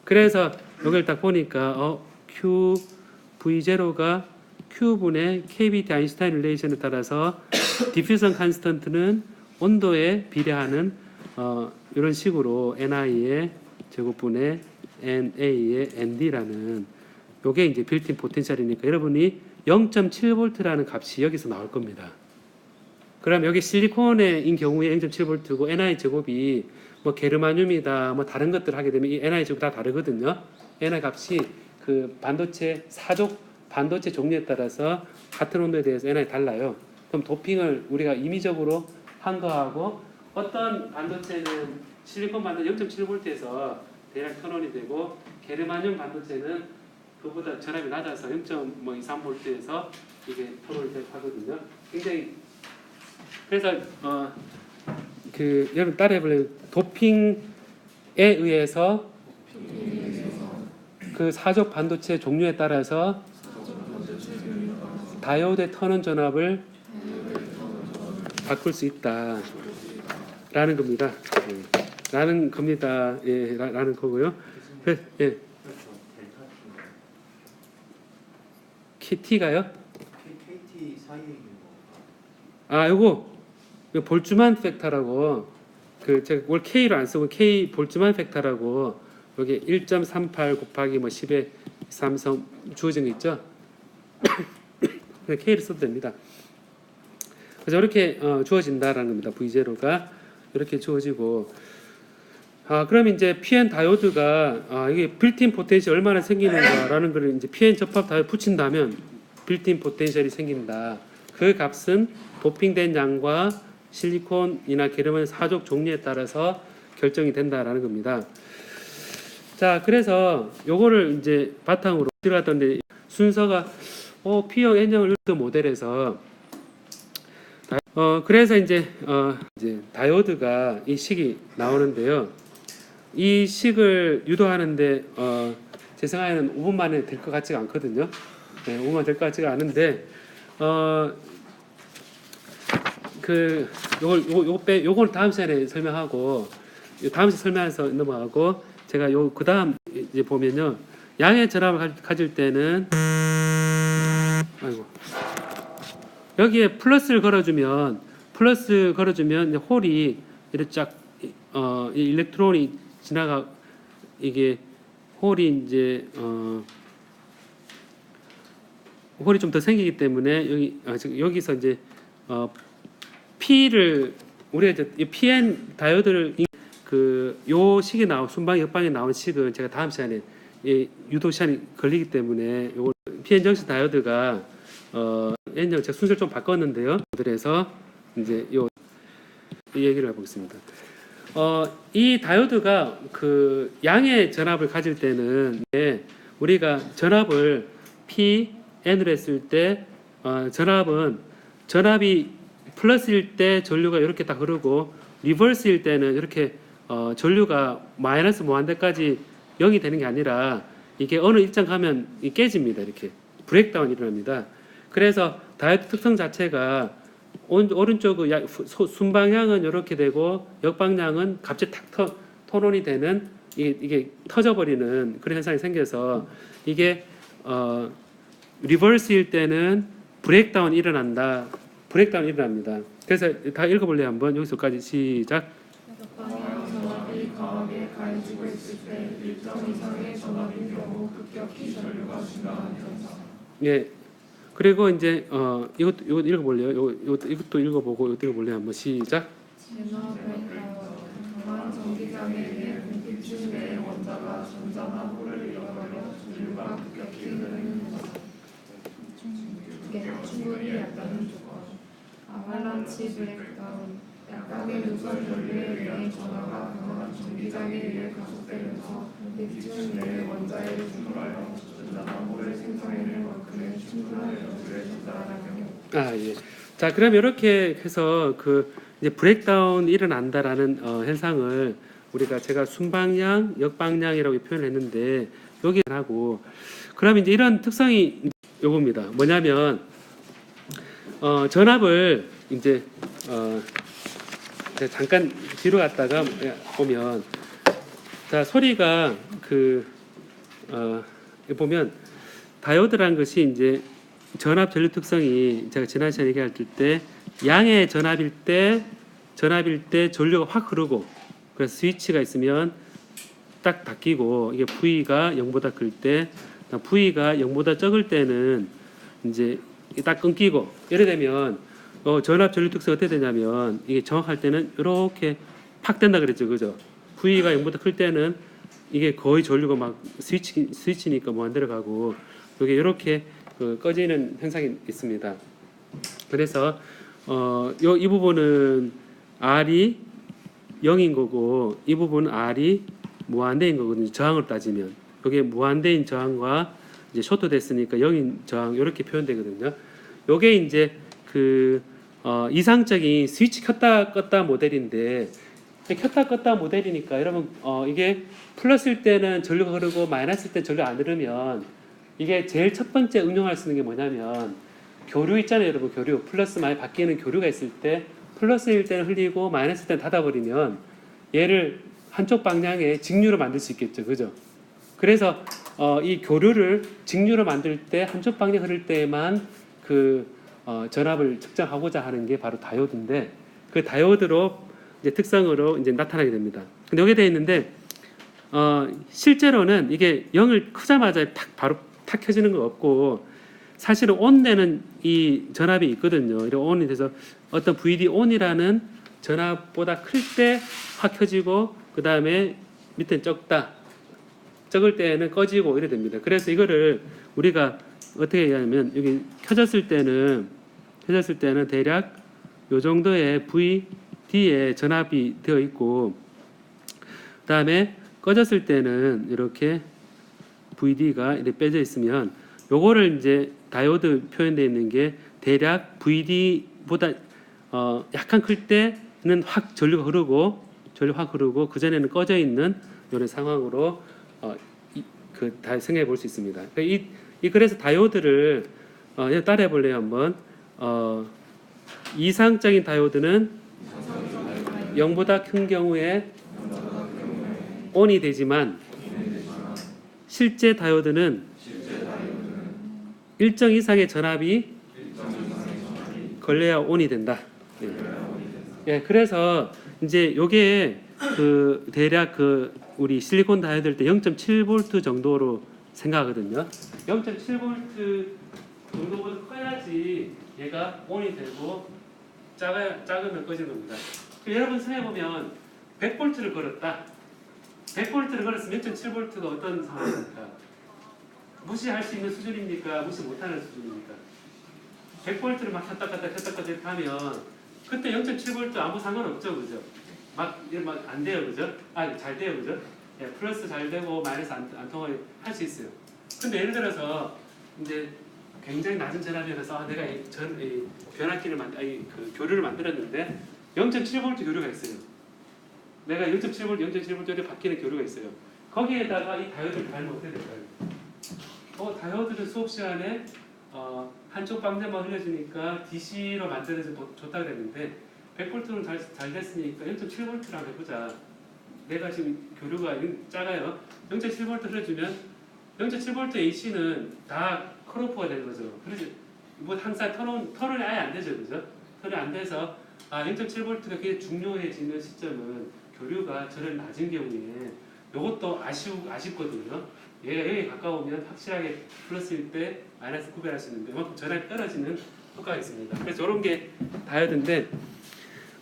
그래서 여기를 딱 보니까 Q V0가 Q분의 KBT 아인슈타인 릴레이션에 따라서 디퓨전 컨스턴트는 온도에 비례하는 이런 식으로 NI의 제곱분의 NA의 ND라는 요게 이제 빌트인 포텐셜이니까 여러분이 0.7V라는 값이 여기서 나올 겁니다. 그럼 여기 실리콘인 경우에 0.7V고 NI 제곱이 뭐 게르마늄이다 뭐 다른 것들 하게 되면 이 NI 제곱 다 다르거든요. NI 값이 그 반도체 사족 반도체 종류에 따라서 같은 온도에 대해서 NI 달라요. 그럼 도핑을 우리가 임의적으로 한 거하고 어떤 반도체는 실리콘 반도체 0.7V에서 대략 턴온이 되고 게르마늄 반도체는 그보다 전압이 낮아서 0.23V에서 이게 턴온이 되고 하거든요. 굉장히 그래서 그 여러분 따라해볼래요? 도핑에 의해서 그 사족 반도체 종류에 따라서 다이오드의 턴온 전압을 바꿀 수 있다 라는 겁니다. 라는 겁니다. 예, 라는 거고요. 예. T가요? KT 사이에 있는 거. 요거 볼츠만 팩터라고 그 제가 뭘 K로 안 쓰고 K 볼츠만 팩터라고 여기 1.38 곱하기 뭐 10의 3성 주어진 거 있죠? K를 써도 됩니다. 그래서 이렇게 주어진다라는 겁니다. V0가 이렇게 주어지고 그럼 이제 PN 다이오드가 이게 빌트인 포텐셜이 얼마나 생기는가라는 걸 이제 PN 접합 다이오드 붙인다면 빌트인 포텐셜이 생긴다. 그 값은 도핑된 양과 실리콘이나 게르마늄 사족 종류에 따라서 결정이 된다라는 겁니다. 자, 그래서 요거를 이제 바탕으로 들어갔던데 순서가 P형 N형을 모델에서 그래서 이제 다이오드가 이 식이 나오는데요. 이 식을 유도하는데 제 생각에는 5분 만에 될 것 같지가 않거든요. 네, 5분 만에 될 것 같지가 않은데 요걸 다음 시간에 설명하고 다음 시간에 설명해서 넘어가고 제가 그 다음 이제 보면요. 양의 전압을 가질 때는 여기에 플러스를 걸어주면 이제 홀이 이렇게 쫙 이 일렉트론이 지나가 이게 홀이 이제 홀이 좀 더 생기기 때문에 여기서 이제 P를 우리가 이제 이 PN 다이오드를 요 식이 순방 역방에 나온 식은 제가 다음 시간에 유도 시간이 걸리기 때문에 요거 PN 정식 다이오드가 N형 제가 순서를 좀 바꿨는데요. 그래서 이제 이 얘기를 해보겠습니다. 이 다이오드가 그 양의 전압을 가질 때는 우리가 전압을 P, N으로 했을 때 전압이 플러스일 때 전류가 이렇게 딱 흐르고 리버스일 때는 이렇게 전류가 마이너스 무한대까지 0이 되는 게 아니라 이게 어느 일정 가면 깨집니다. 이렇게 브레이크다운이 일어납니다. 그래서 다이오드 특성 자체가 오른쪽 순방향은 이렇게 되고 역방향은 갑자기 탁 톤온이 되는 이게 터져버리는 그런 현상이 생겨서 이게 리버스일 때는 브레이크다운이 일어납니다. 그래서 다 읽어볼래요 한번. 여기서까지 시작. 전압이 강하게 가해지고 있을 때 일정 이상의 전압인 경우 급격히 전류가 증가하는 현상. 예. 그리고 이제 이것도 읽어볼래요. 이것도 읽어보고 이것도 읽어볼래요 한번. 시작. 전압에 강한 전기장에 의해 공기층 내의 원자가 전자나 홀을 잃어버려 전류가 급격히 흐르는 현상. 충분히 얕다는 조건. 아발란치 브레이크다운. 약간의 누설 전류에 의한 전화가 강한 전기장에 의해 가속되면서 공기층 내의 원자에 충돌하여 전자나 홀을 생성해낼 만큼의 충분한 에너지를 전달하는 경우. 예. 자, 그럼 이렇게 해서 그 이제 브레이크다운이 일어난다라는 현상을 제가 순방향, 역방향이라고 표현했는데 여기 하고 그럼 이제 이런 특성이 요겁니다. 뭐냐면 전압을 이제 잠깐 뒤로 갔다가 보면 자 소리가 보면 다이오드라는 것이 이제 전압 전류 특성이 제가 지난 시간에 얘기할 때 양의 전압일 때 전류가 확 흐르고 그래서 스위치가 있으면 딱 닫히고 이게 V가 0보다 클 때 V가 0보다 적을 때는 이제 딱 끊기고 예를 들면 전압 전류 특성이 어떻게 되냐면 이게 정확할 때는 이렇게 팍 된다 그랬죠, 그죠? V가 0보다 클 때는 이게 거의 전류가 막 스위치니까 무한대로 가고 이게 이렇게 꺼지는 현상이 있습니다. 그래서 이 부분은 R이 0인 거고 이 부분은 R이 무한대인 거거든요. 저항으로 따지면 이게 무한대인 저항과 이제 쇼트 됐으니까 0인 저항 이렇게 표현되거든요. 요게 이제 이상적인 스위치 켰다 껐다 모델인데 켰다 껐다 모델이니까 여러분 이게 플러스일 때는 전류가 흐르고 마이너스일 때 전류 안 흐르면 이게 제일 첫 번째 응용할 수 있는 게 뭐냐면 교류 있잖아요, 여러분. 교류 플러스 마이너스 바뀌는 교류가 있을 때 플러스일 때는 흘리고 마이너스일 때는 닫아버리면 얘를 한쪽 방향에 직류로 만들 수 있겠죠, 그죠? 그래서 이 교류를 직류로 만들 때 한쪽 방향 흐를 때만 전압을 측정하고자 하는 게 바로 다이오드인데 그 다이오드로 이제 특성으로 이제 나타나게 됩니다. 근데 여기에 되어 있는데 실제로는 이게 0을 크자마자 바로 탁 켜지는 거 없고 사실은 온되는 이 전압이 있거든요. 이렇게 온이 돼서 어떤 VD 온이라는 전압보다 클 때 확 켜지고 그 다음에 밑에 적을 때는 꺼지고 이래 됩니다. 그래서 이거를 우리가 어떻게 얘기하냐면 여기 켜졌을 때는 대략 요 정도의 VD에 전압이 되어 있고 그 다음에 꺼졌을 때는 이렇게 VD가 이렇게 빼져 있으면 요거를 이제 다이오드 표현되어 있는 게 대략 VD보다 약간 클 때는 확 전류가 흐르고 그 전에는 꺼져 있는 이런 상황으로 다 생각해 볼 수 있습니다. 그래서 다이오드를 따라해 볼래요 한번. 이상적인 다이오드는 0보다 큰 경우에 온이 되지만 실제 다이오드는 일정 이상의 전압이 걸려야 온이 된다. 예, 그래서 이제 요게 대략 우리 실리콘 다이오드일 때 0.7V 정도로 생각하거든요. 0.7V 정도보다 커야지 얘가 온이 되고 작으면 꺼지는 겁니다. 여러분 생각해 보면 100V를 걸었다. 100V를 걸었으면 0.7V가 어떤 상황입니까? 무시할 수 있는 수준입니까? 무시 못하는 수준입니까? 100V를 막 켰다 껐다 이렇게 하면 그때 0.7V 아무 상관없죠, 그죠? 막안 돼요, 그죠? 잘 돼요, 그죠? 예, 플러스 잘 되고 마이너스 안 통하게 할 수 있어요. 근데 예를 들어서 이제 굉장히 낮은 전압이라서 내가 이 변압기를 그 교류를 만들었는데 0.7V 교류가 있어요. 내가 0.7V, 0.7V로 바뀌는 교류가 있어요. 거기에다가 이 다이오드를 달면 어떻게 될까요? 다이오드를 수업 시간에 한쪽 방향만 흘려주니까 DC로 만들어서 줬다 그랬는데 100V는 잘 됐으니까 0.7V라고 해보자. 내가 지금 교류가 작아요. 0.7V 흘려주면 0.7V AC는 다 컷오프가 되는 거죠. 그래서 뭐 항상 턴온이 아예 안 되죠, 그죠? 턴이 안 돼서 0.7V가 굉장히 중요해지는 시점은 교류가 저런 낮은 경우에 이것도 아쉽거든요. 얘가 여기 가까우면 확실하게 플러스일 때 마이너스 구별할 수 있는데 이만큼 전압이 떨어지는 효과가 있습니다. 그래서 이런 게 다이오드인데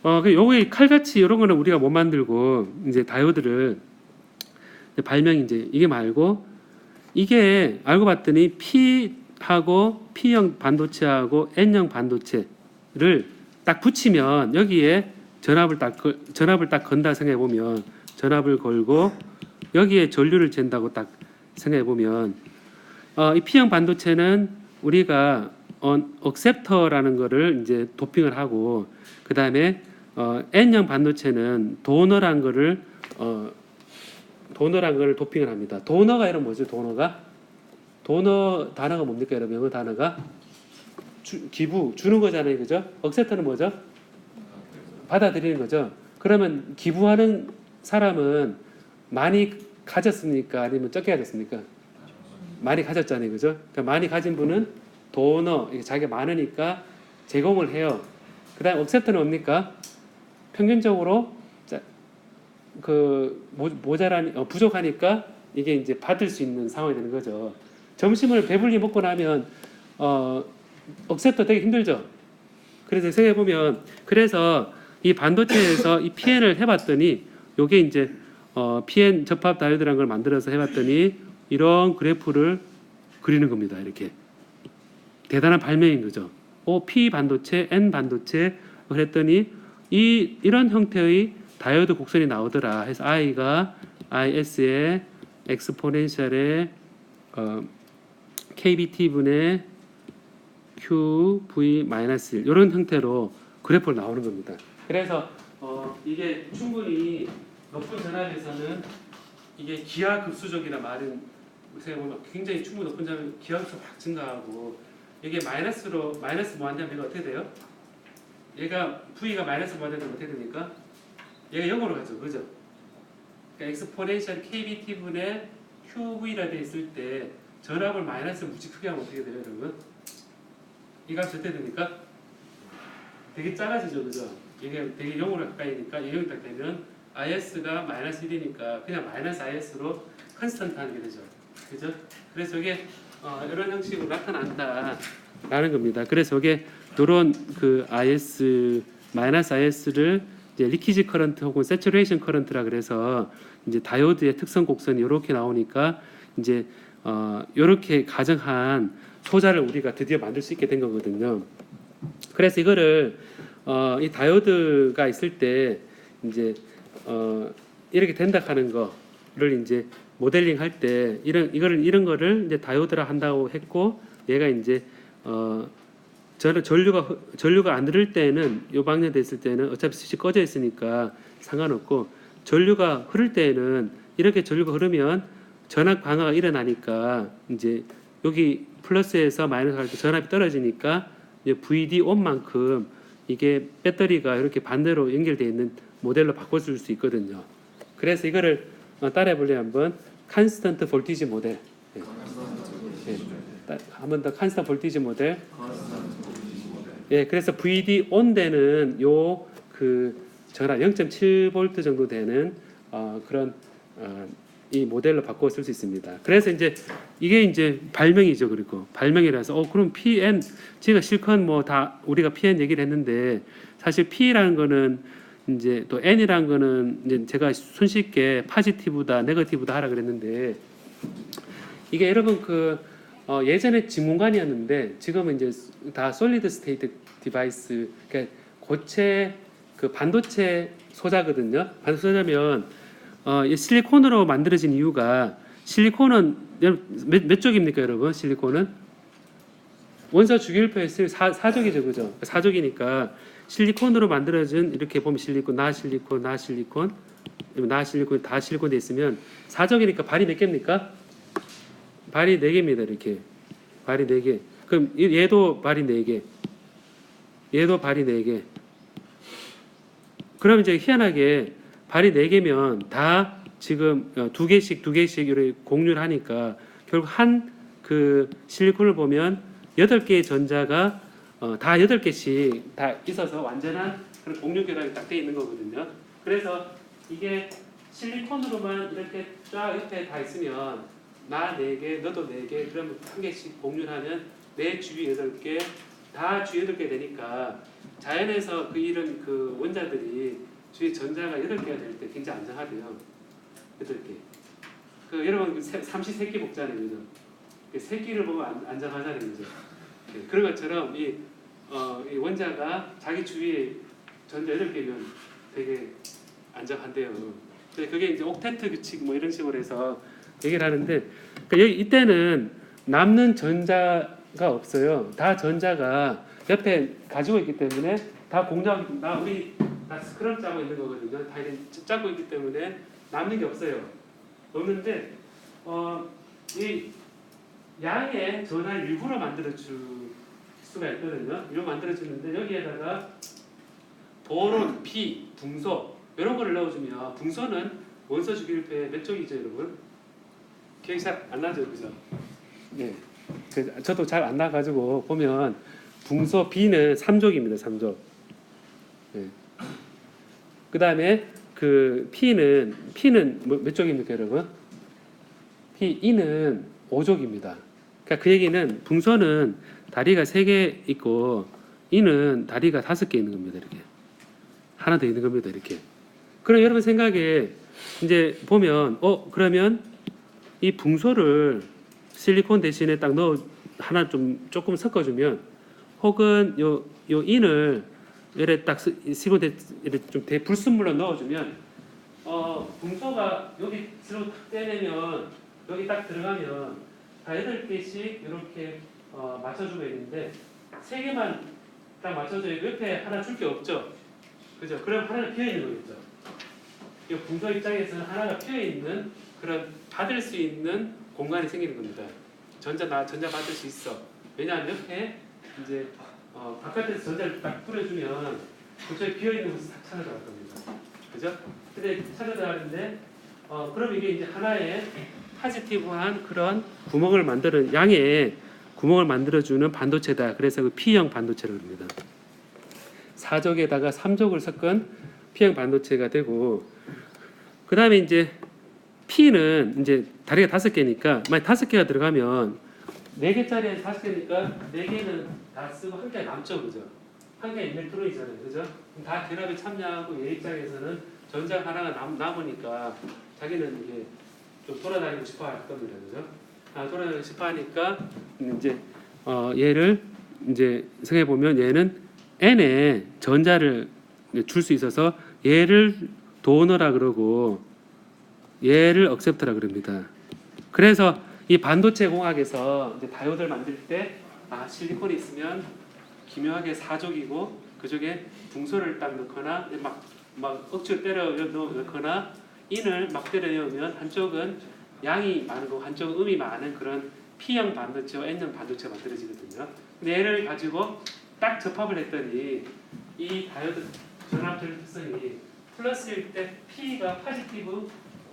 요게 칼같이 이런 거는 우리가 못 만들고 이제 다이오드를 발명 이제 이게 말고 이게 알고 봤더니 P하고 P형 반도체하고 N형 반도체를 딱 붙이면 여기에 전압을 딱 건다 생각해 보면 전압을 걸고 여기에 전류를 잰다고 딱 생각해 보면 이 P형 반도체는 우리가 억셉터라는 거를 이제 도핑을 하고 그 다음에 N형 반도체는 도너란 거를 도핑을 합니다. 도너가 이런 뭐죠? 도너 단어가 뭡니까 여러분? 영어 단어가 기부 주는 거잖아요, 그죠? 억셉터는 뭐죠? 받아들이는 거죠. 그러면 기부하는 사람은 많이 가졌습니까? 아니면 적게 가졌습니까? 많이 가졌잖아요, 그죠? 그러니까 많이 가진 분은 도너, 자기가 많으니까 제공을 해요. 그다음 억셉터는 뭡니까? 평균적으로 부족하니까 이게 이제 받을 수 있는 상황이 되는 거죠. 점심을 배불리 먹고 나면 억셉터 되게 힘들죠. 그래서 생각해 보면 그래서 이 반도체에서 이 PN을 해봤더니 요게 이제 PN 접합 다이오드라는 걸 만들어서 해봤더니 이런 그래프를 그리는 겁니다. 이렇게 대단한 발명인 거죠. P 반도체, N 반도체 그랬더니 이런 형태의 다이오드 곡선이 나오더라. 해서 I가 IS의 엑스포넨셜의 KBT 분의 QV-1 이런 형태로 그래프가 나오는 겁니다. 그래서 이게 충분히 높은 전압에서는 이게 기하급수적이나 말은 보면 굉장히 충분히 높은 전압에 기하급수가 확 증가하고 이게 마이너스 무한대면 얘가 어떻게 돼요? 얘가 V가 마이너스 무한대면 어떻게 됩니까? 얘가 0으로 가죠, 그죠? 그러니까 엑스포넨셜 KBT 분의 QV라 돼 있을 때 전압을 마이너스 무지 크게 하면 어떻게 돼요, 여러분? 이 값이 어떻게 됩니까? 되게 작아지죠, 그죠? 이게 되게 0으로 가까이니까 0이 딱 되면 IS가 마이너스 1이니까 그냥 마이너스 IS로 컨스턴트 하는 게 되죠. 그죠? 그래서 이게 이런 형식으로 나타난다라는 겁니다. 그래서 이게 이런 그 IS 마이너스 IS를 이제 리키지 커런트 혹은 세츄레이션 커런트라 그래서 이제 다이오드의 특성 곡선이 이렇게 나오니까 이제 이렇게 가정한 소자를 우리가 드디어 만들 수 있게 된 거거든요. 그래서 이거를 이 다이오드가 있을 때 이제 이렇게 된다 하는 거를 이제 모델링 할 때 이런 거를 이제 다이오드라 한다고 했고 얘가 이제 전류가 안 흐를 때는 요 방향 됐을 때는 어차피 스위치 꺼져 있으니까 상관없고 전류가 흐를 때는 이렇게 전류가 흐르면 전압 강화가 일어나니까 이제 여기 플러스에서 마이너스 할 때 전압이 떨어지니까 이제 VD 온만큼 이게 배터리가 이렇게 반대로 연결되어 있는 모델로 바꿔줄 수 있거든요. 그래서 이거를 따라해 볼래요 한번. 컨스턴트 볼티지 모델. 한번 더 컨스턴트 볼티지 모델. 예, 그래서 VD 온 되는 요 그 전압 0.7V 정도 되는 그런 이 모델로 바꿔 쓸 수 있습니다. 그래서 이제 이게 이제 발명이죠. 그리고 발명이라서 그럼 PN 제가 실컷 뭐 다 우리가 PN 얘기를 했는데 사실 P라는 거는 이제 또 N이라는 거는 이제 제가 손쉽게 파지티브다 네거티브다 하라 그랬는데 이게 여러분 그 예전에 진공관이었는데 지금은 이제 다 솔리드 스테이트 디바이스 그러니까 고체 그 반도체 소자거든요. 반도체 소자면 이 실리콘으로 만들어진 이유가 실리콘은 몇 쪽입니까, 여러분? 실리콘은 원소 주기율표에 사족이죠, 그죠? 사족이니까 실리콘으로 만들어진 이렇게 보면 실리콘, 나실리콘, 나실리콘, 나실리콘 다 실리콘 돼 있으면 사족이니까 발이 몇 개입니까? 발이 4개입니다. 이렇게 발이 4개. 그럼 얘도 발이 4개, 얘도 발이 4개. 그럼 이제 희한하게 발이 4개면 다 지금 2개씩 이렇게 공유를 하니까 결국 한 그 실리콘을 보면 8개의 전자가 다 8개씩 다 있어서 완전한 그런 공유 결합이 딱 돼 있는 거거든요. 그래서 이게 실리콘으로만 이렇게 쫙 옆에 다 있으면 나 4개, 너도 4개, 그러면 한 개씩 공유를 하면 내 주위 8개, 다 주위 8개 되니까 자연에서 그 이런 그 원자들이 주위 전자가 8개가 될 때 굉장히 안정하대요. 8개. 그 여러분 삼시세끼 먹잖아요, 그죠? 새끼를 보면 안정하잖아요, 그죠? 그런 것처럼 이 원자가 자기 주위에 전자 8개면 되게 안정한대요. 근데 그게 이제 옥테트 규칙 뭐 이런 식으로 해서 얘기를 하는데, 그러니까 여기 이때는 남는 전자가 없어요. 다 전자가 옆에 가지고 있기 때문에 다 공유하기, 우리 다 스크럼 짜고 있는 거거든요. 다 이렇게 짜고 있기 때문에 남는 게 없어요. 없는데 이 양의 전화를 일부러 만들어 줄 수가 있거든요. 이거 만들어 주는데 여기에다가 보론, 피, 붕소 이런 거를 넣어주면, 붕소는 원소 주기율표의 몇 쪽이죠, 여러분? 기억이 잘 안 나죠, 그죠? 네. 저도 잘 안 나가지고 보면 붕소 B는 3족입니다, 3족. 네. 그 다음에 그 P는 몇 쪽입니까, 여러분? P2는 5족입니다. 그러니까 그 얘기는 붕소는 다리가 3개 있고 E는 다리가 5개 있는 겁니다. 이렇게 하나 더 있는 겁니다. 이렇게. 그럼 여러분 생각에 이제 보면 그러면 이 붕소를 실리콘 대신에 딱 넣어 하나 조금 섞어주면, 혹은 요 인을 이렇게 딱 실리콘 이렇게 좀 불순물로 넣어주면 붕소가 여기 들어 떼내면 여기 딱 들어가면 다 8개씩 이렇게 맞춰주고 있는데 3개만 딱 맞춰줘야 옆에 하나 줄 게 없죠. 그죠? 그럼 하나는 비어 있는 거겠죠. 이 붕소 입장에서는 하나가 비어 있는 그런 받을 수 있는 공간이 생기는 겁니다. 전자 받을 수 있어. 왜냐하면 옆에 이제 바깥에서 전자를 딱 뿌려주면 그쪽에 비어 있는 곳을 딱 찾아 들어갈 겁니다. 그죠? 근데 찾아 들어가는데 그럼 이게 이제 하나의 포지티브한 그런 구멍을 만드는, 양의 구멍을 만들어주는 반도체다. 그래서 그 P형 반도체를 합니다. 4족에다가 3족을 섞은 P형 반도체가 되고, 그 다음에 이제 P는 이제 다리가 5개니까 만약 5개가 들어가면 4개짜리에 5개니까 4개는 다 쓰고 한 개 남죠, 그죠? 한 개 일렉트론이잖아요, 그죠? 다 결합에 참여하고 얘 입장에서는 전자 하나가 남으니까 자기는 이게 좀 돌아다니고 싶어 할 겁니다, 그죠? 돌아다니고 싶어 하니까 이제 얘를 이제 생각해 보면 얘는 n에 전자를 줄 수 있어서 얘를 도너라 그러고 얘를 억셉터라 그럽니다. 그래서 이 반도체 공학에서 이제 다이오드를 만들 때 실리콘이 있으면 기묘하게 4족이고 그쪽에 붕소를 딱 넣거나 막 억지로 때려 넣거나 인을 막 때려 넣으면 한쪽은 양이 많은 거고 한쪽은 음이 많은 그런 P형 반도체와 N형 반도체가 만들어지거든요. 근데 얘를 가지고 딱 접합을 했더니 이 다이오드 전압절 특성이 플러스일 때 P가 포지티브,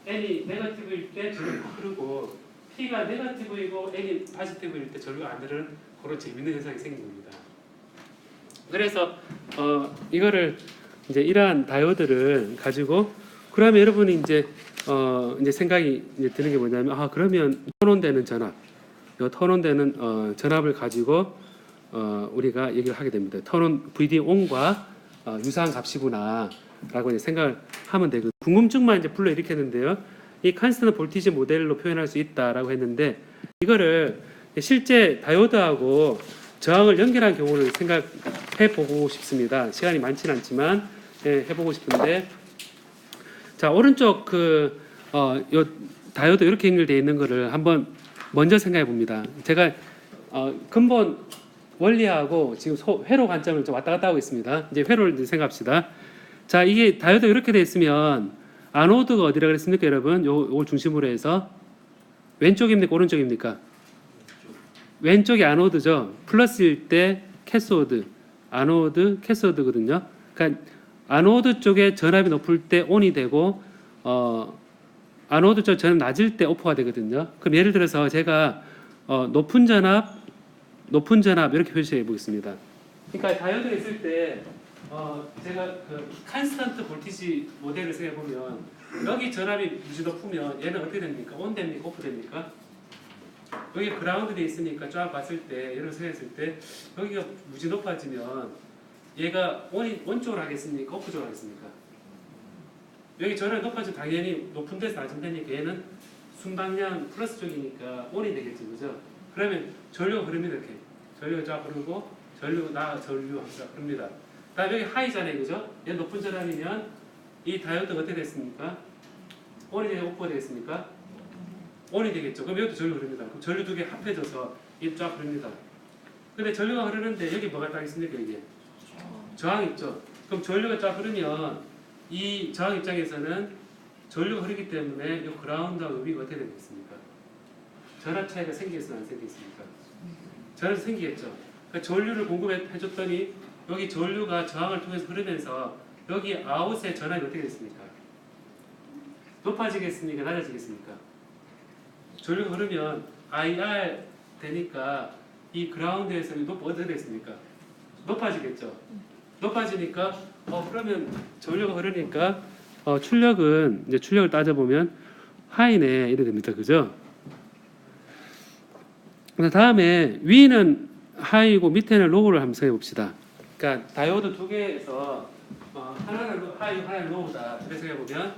N이 네거티브일 때 절로 흐르고 P가 네거티브이고 N이 포지티브일 때 절로 안 흐르는 그런 재밌는 현상이 생긴 겁니다. 그래서 이거를 이제 이러한 다이오드를 가지고, 그러면 여러분이 이제 생각이 이제 드는 게 뭐냐면 그러면 턴온되는 전압, 이 턴온되는 전압을 가지고 우리가 얘기를 하게 됩니다. 턴온 VD 온과 유사한 값이구나라고 이제 생각을 하면 되고, 궁금증만 이제 불러 일으켰는데요. 이 컨스턴트 볼티지 모델로 표현할 수 있다라고 했는데, 이거를 실제 다이오드하고 저항을 연결한 경우를 생각해 보고 싶습니다. 시간이 많지는 않지만 해보고 싶은데, 자, 오른쪽 요 다이오드 이렇게 연결되어 있는 거를 한번 먼저 생각해 봅니다. 제가 근본 원리하고 지금 회로 관점을 좀 왔다 갔다 하고 있습니다. 이제 회로를 이제 생각합시다. 자, 이게 다이오드 이렇게 되어 있으면 아노드가 어디라 그랬습니까, 여러분? 요걸 중심으로 해서 왼쪽입니까, 오른쪽입니까? 왼쪽이 아노드죠. 플러스일 때 캐소드, 아노드, 캐소드거든요. 그러니까 아노드 쪽에 전압이 높을 때 온이 되고 아노드 쪽 전압 낮을 때 오프가 되거든요. 그럼 예를 들어서 제가 높은 전압 이렇게 표시해 보겠습니다. 그러니까 다이오드가 있을 때 제가 그 컨스턴트 볼티지 모델을 생각해 보면 여기 전압이 무지 높으면 얘는 어떻게 됩니까? 온 됩니까? 오프 됩니까? 여기 그라운드 돼 있으니까 쫙 봤을 때 얘를 생각했을 때 여기가 무지 높아지면 얘가 온 쪽으로 하겠습니까? 오프 쪽으로 하겠습니까? 여기 전압이 높아지면 당연히 높은 데서 낮은 데니까 얘는 순방향 플러스 쪽이니까 온이 되겠죠, 그죠? 그러면 전류가 흐릅니다, 이렇게. 전류가 쫙 흐르고 전류가 쫙 흐릅니다. 다음 여기 하이잖아요, 그죠? 얘 높은 전압이면 이 다이오드가 어떻게 됐습니까? 온이 되고 오프가 되겠습니까? 온이 되겠죠. 그럼 여기도 전류 흐릅니다. 그럼 전류 두 개 합해져서 이 쫙 흐릅니다. 근데 전류가 흐르는데 여기 뭐가 딱 있습니까, 이게? 저항 있죠. 그럼 전류가 쫙 흐르면 이 저항 입장에서는 전류가 흐르기 때문에 이 그라운드와 의미가 어떻게 되겠습니까? 전압 차이가 생기겠습니까? 안 생기겠습니까? 전압이 생기겠죠. 그러니까 전류를 공급해줬더니 여기 전류가 저항을 통해서 흐르면서 여기 아웃의 전압이 어떻게 됐습니까? 높아지겠습니까? 낮아지겠습니까? 전류가 흐르면 IR 되니까 이 그라운드에서 어떻게 됐습니까? 높아지겠죠. 높아지니까 그러면 전류가 흐르니까 출력은 이제 출력을 따져보면 하이네 이래 됩니다. 그죠? 다음에 위는 하이고 밑에는 로우를 한번 생각해 봅시다. 그러니까 다이오드 두 개에서 하나는 하이, 하나는 로우다. 그래서 해보면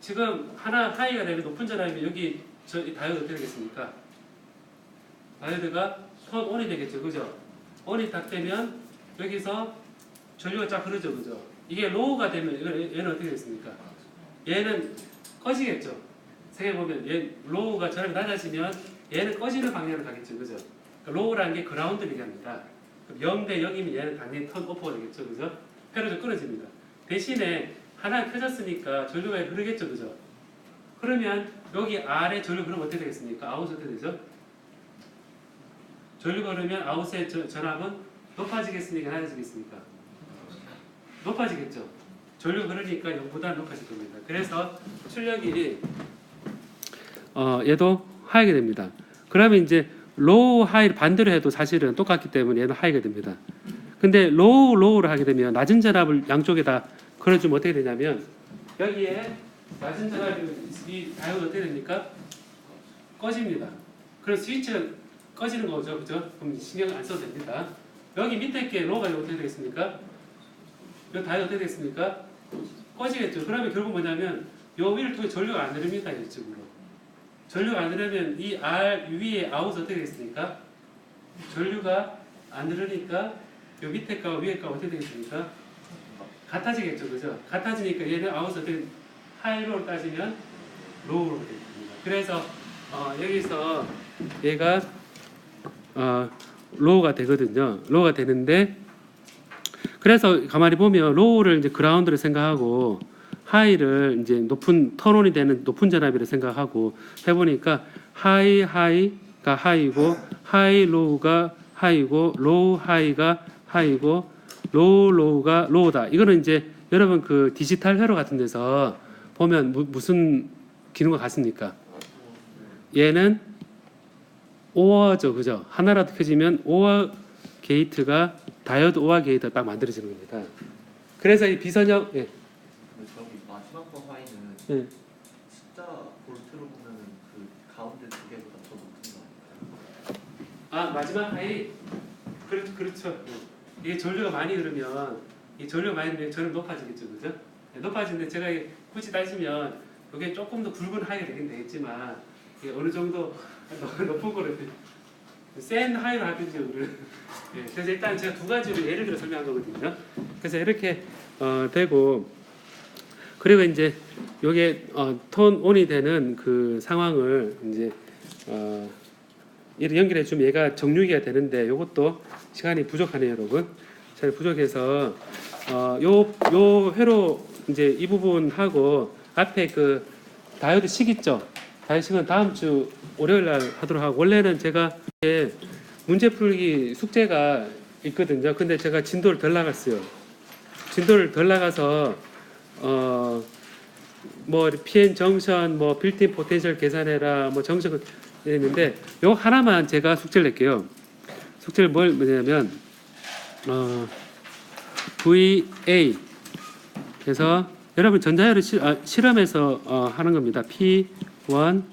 지금 하나 하이가 되면 높은 전압이면 여기 이 다이오드 어떻게 되겠습니까? 다이오드가 턴 온이 되겠죠, 그죠? 온이 딱 되면 여기서 전류가 쫙 흐르죠, 그죠? 이게 로우가 되면 얘는 어떻게 되겠습니까? 얘는 꺼지겠죠. 생각해보면 얘 로우가 전압이 낮아지면 얘는 꺼지는 방향으로 가겠죠, 그죠? 그러니까 로우라는 게 그라운드 얘기합니다. 0 대 0이면 얘는 당연히 턴 오퍼가 되겠죠, 그죠? 회로도 끊어집니다. 대신에 하나 켜졌으니까 전류가 흐르겠죠, 그죠? 그러면 여기 아래 전류 흐르면 어떻게 되겠습니까? 아웃 어떻게 되죠? 전류가 흐르면 아웃의 전압은 높아지겠습니까? 낮아지겠습니까? 높아지겠죠. 전류가 흐르니까 0보다 높아질 겁니다. 그래서 출력이 얘도 하이게 됩니다. 그러면 이제 로우 하이 반대로 해도 사실은 똑같기 때문에 얘는 하이가 됩니다. 근데 로우를 하게 되면 낮은 전압을 양쪽에다 걸어주면 어떻게 되냐면 여기에 낮은 전압이 이 다이오드 어떻게 됩니까? 꺼집니다. 그래서 스위치가 꺼지는 거죠, 그죠? 그럼 신경 안 써도 됩니다. 여기 밑에 게 로우가 어떻게 되겠습니까? 이 다이오드 어떻게 되겠습니까? 꺼지겠죠. 그러면 결국 뭐냐면 요 위를 통해 전류가 안 흐릅니다, 이쪽으로. 전류가 안 흐르면 이 R 위에 아웃 어떻게 되겠습니까? 전류가 안 흐르니까 요 밑에 거 위에 거 어떻게 되겠습니까? 같아지겠죠, 그죠? 같아지니까 얘는 아웃 어떻게 하이로를 따지면 로우로 됩니다. 그래서 여기서 얘가 로우가 되거든요. 로우가 되는데 그래서 가만히 보면 로우를 이제 그라운드를 생각하고 하이를 이제 높은 턴온이 되는 높은 전압이라 생각하고 해보니까 하이가 하이고 하이 로우가 하이고 로우 하이가 하이고 로우가 로우다. 이거는 이제 여러분 그 디지털 회로 같은 데서 보면 무슨 기능과 같습니까? 얘는 오어죠, 그죠? 하나라도 켜지면 오어 게이트가 다이오드 오어 게이트가 딱 만들어지는 겁니다. 그래서 이 비선형 저기 마지막 거 하이는 예. 숫자 볼트로 보면은 그 가운데 두 개보다 더 높은 거 아닐까요? 아 마지막 하이 그렇죠. 이게 전류가 많이 흐르면 이 전류가 많이 흐르면 전압 높아지겠죠, 그죠? 네, 높아지는데 제가 굳이 따지면 이게 조금 더 굵은 하이가 되긴 되겠지만 이게 어느 정도 높은 거를 센 하이로 할 경우를 예, 그래서 일단 제가 두 가지로 예를 들어 설명한 거거든요. 그래서 이렇게 되고 그리고 이제 요게 톤 온이 되는 그 상황을 이제 이를 연결해 주면 얘가 정류기가 되는데 요것도 시간이 부족하네요, 여러분. 시간이 부족해서 요 회로 이제 이 부분하고 앞에 그 다이오드 식 있죠. 다이오드 식은 다음 주 월요일 날 하도록 하고, 원래는 제가 문제 풀기 숙제가 있거든요. 근데 제가 진도를 덜 나갔어요. 진도를 덜 나가서 뭐 PN 정션, 뭐 빌트인 포텐셜 계산해라, 뭐 정션 이랬는데 요 하나만 제가 숙제를 낼게요. 숙제를 뭐냐면 VA 그래서 여러분 전자열을 실험해서 하는 겁니다. P1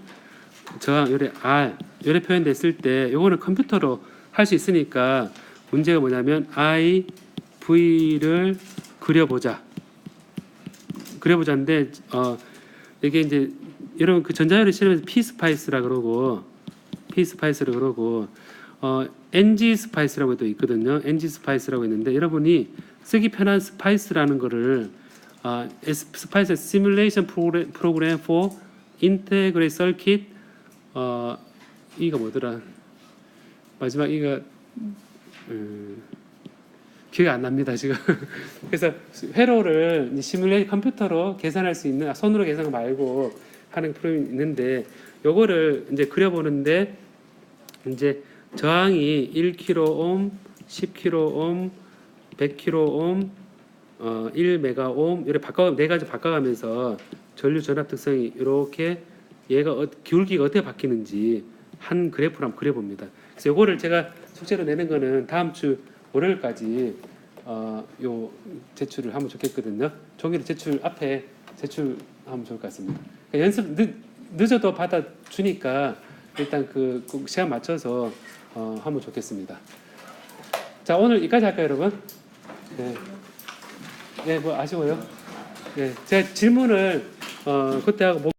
저항 요래 R 요래 표현됐을 때 요거는 컴퓨터로 할 수 있으니까 문제가 뭐냐면 I V를 그려보자인데 이게 이제 여러분 그 전자열을 실험해서 P 스파이스라 그러고 NG 스파이스라고 또 있거든요. NG 스파이스라고 있는데 여러분이 쓰기 편한 스파이스라는 거를 스파이스 시뮬레이션 프로그램 for integrated circuit 이가 뭐더라 마지막 이가 기억이 안 납니다 지금. 그래서 회로를 시뮬레이 컴퓨터로 계산할 수 있는 손으로 계산 말고 하는 프로그램이 있는데 요거를 이제 그려보는데 이제 저항이 1kΩ, 10kΩ, 100kΩ, 1메가옴 이렇게 네 가지 바꿔가면서 전류 전압 특성이 이렇게 얘가 기울기가 어떻게 바뀌는지 한 그래프로 한번 그려봅니다. 그래서 요거를 제가 숙제로 내는 거는 다음 주 월요일까지 요 제출을 하면 좋겠거든요. 종이를 앞에 제출하면 좋을 것 같습니다. 그러니까 연습 늦어도 받아주니까 일단 그 시간 맞춰서 하면 좋겠습니다. 자, 오늘 여기까지 할까요, 여러분? 네. 네, 뭐 아쉬워요? 네, 제가 질문을 그때 하고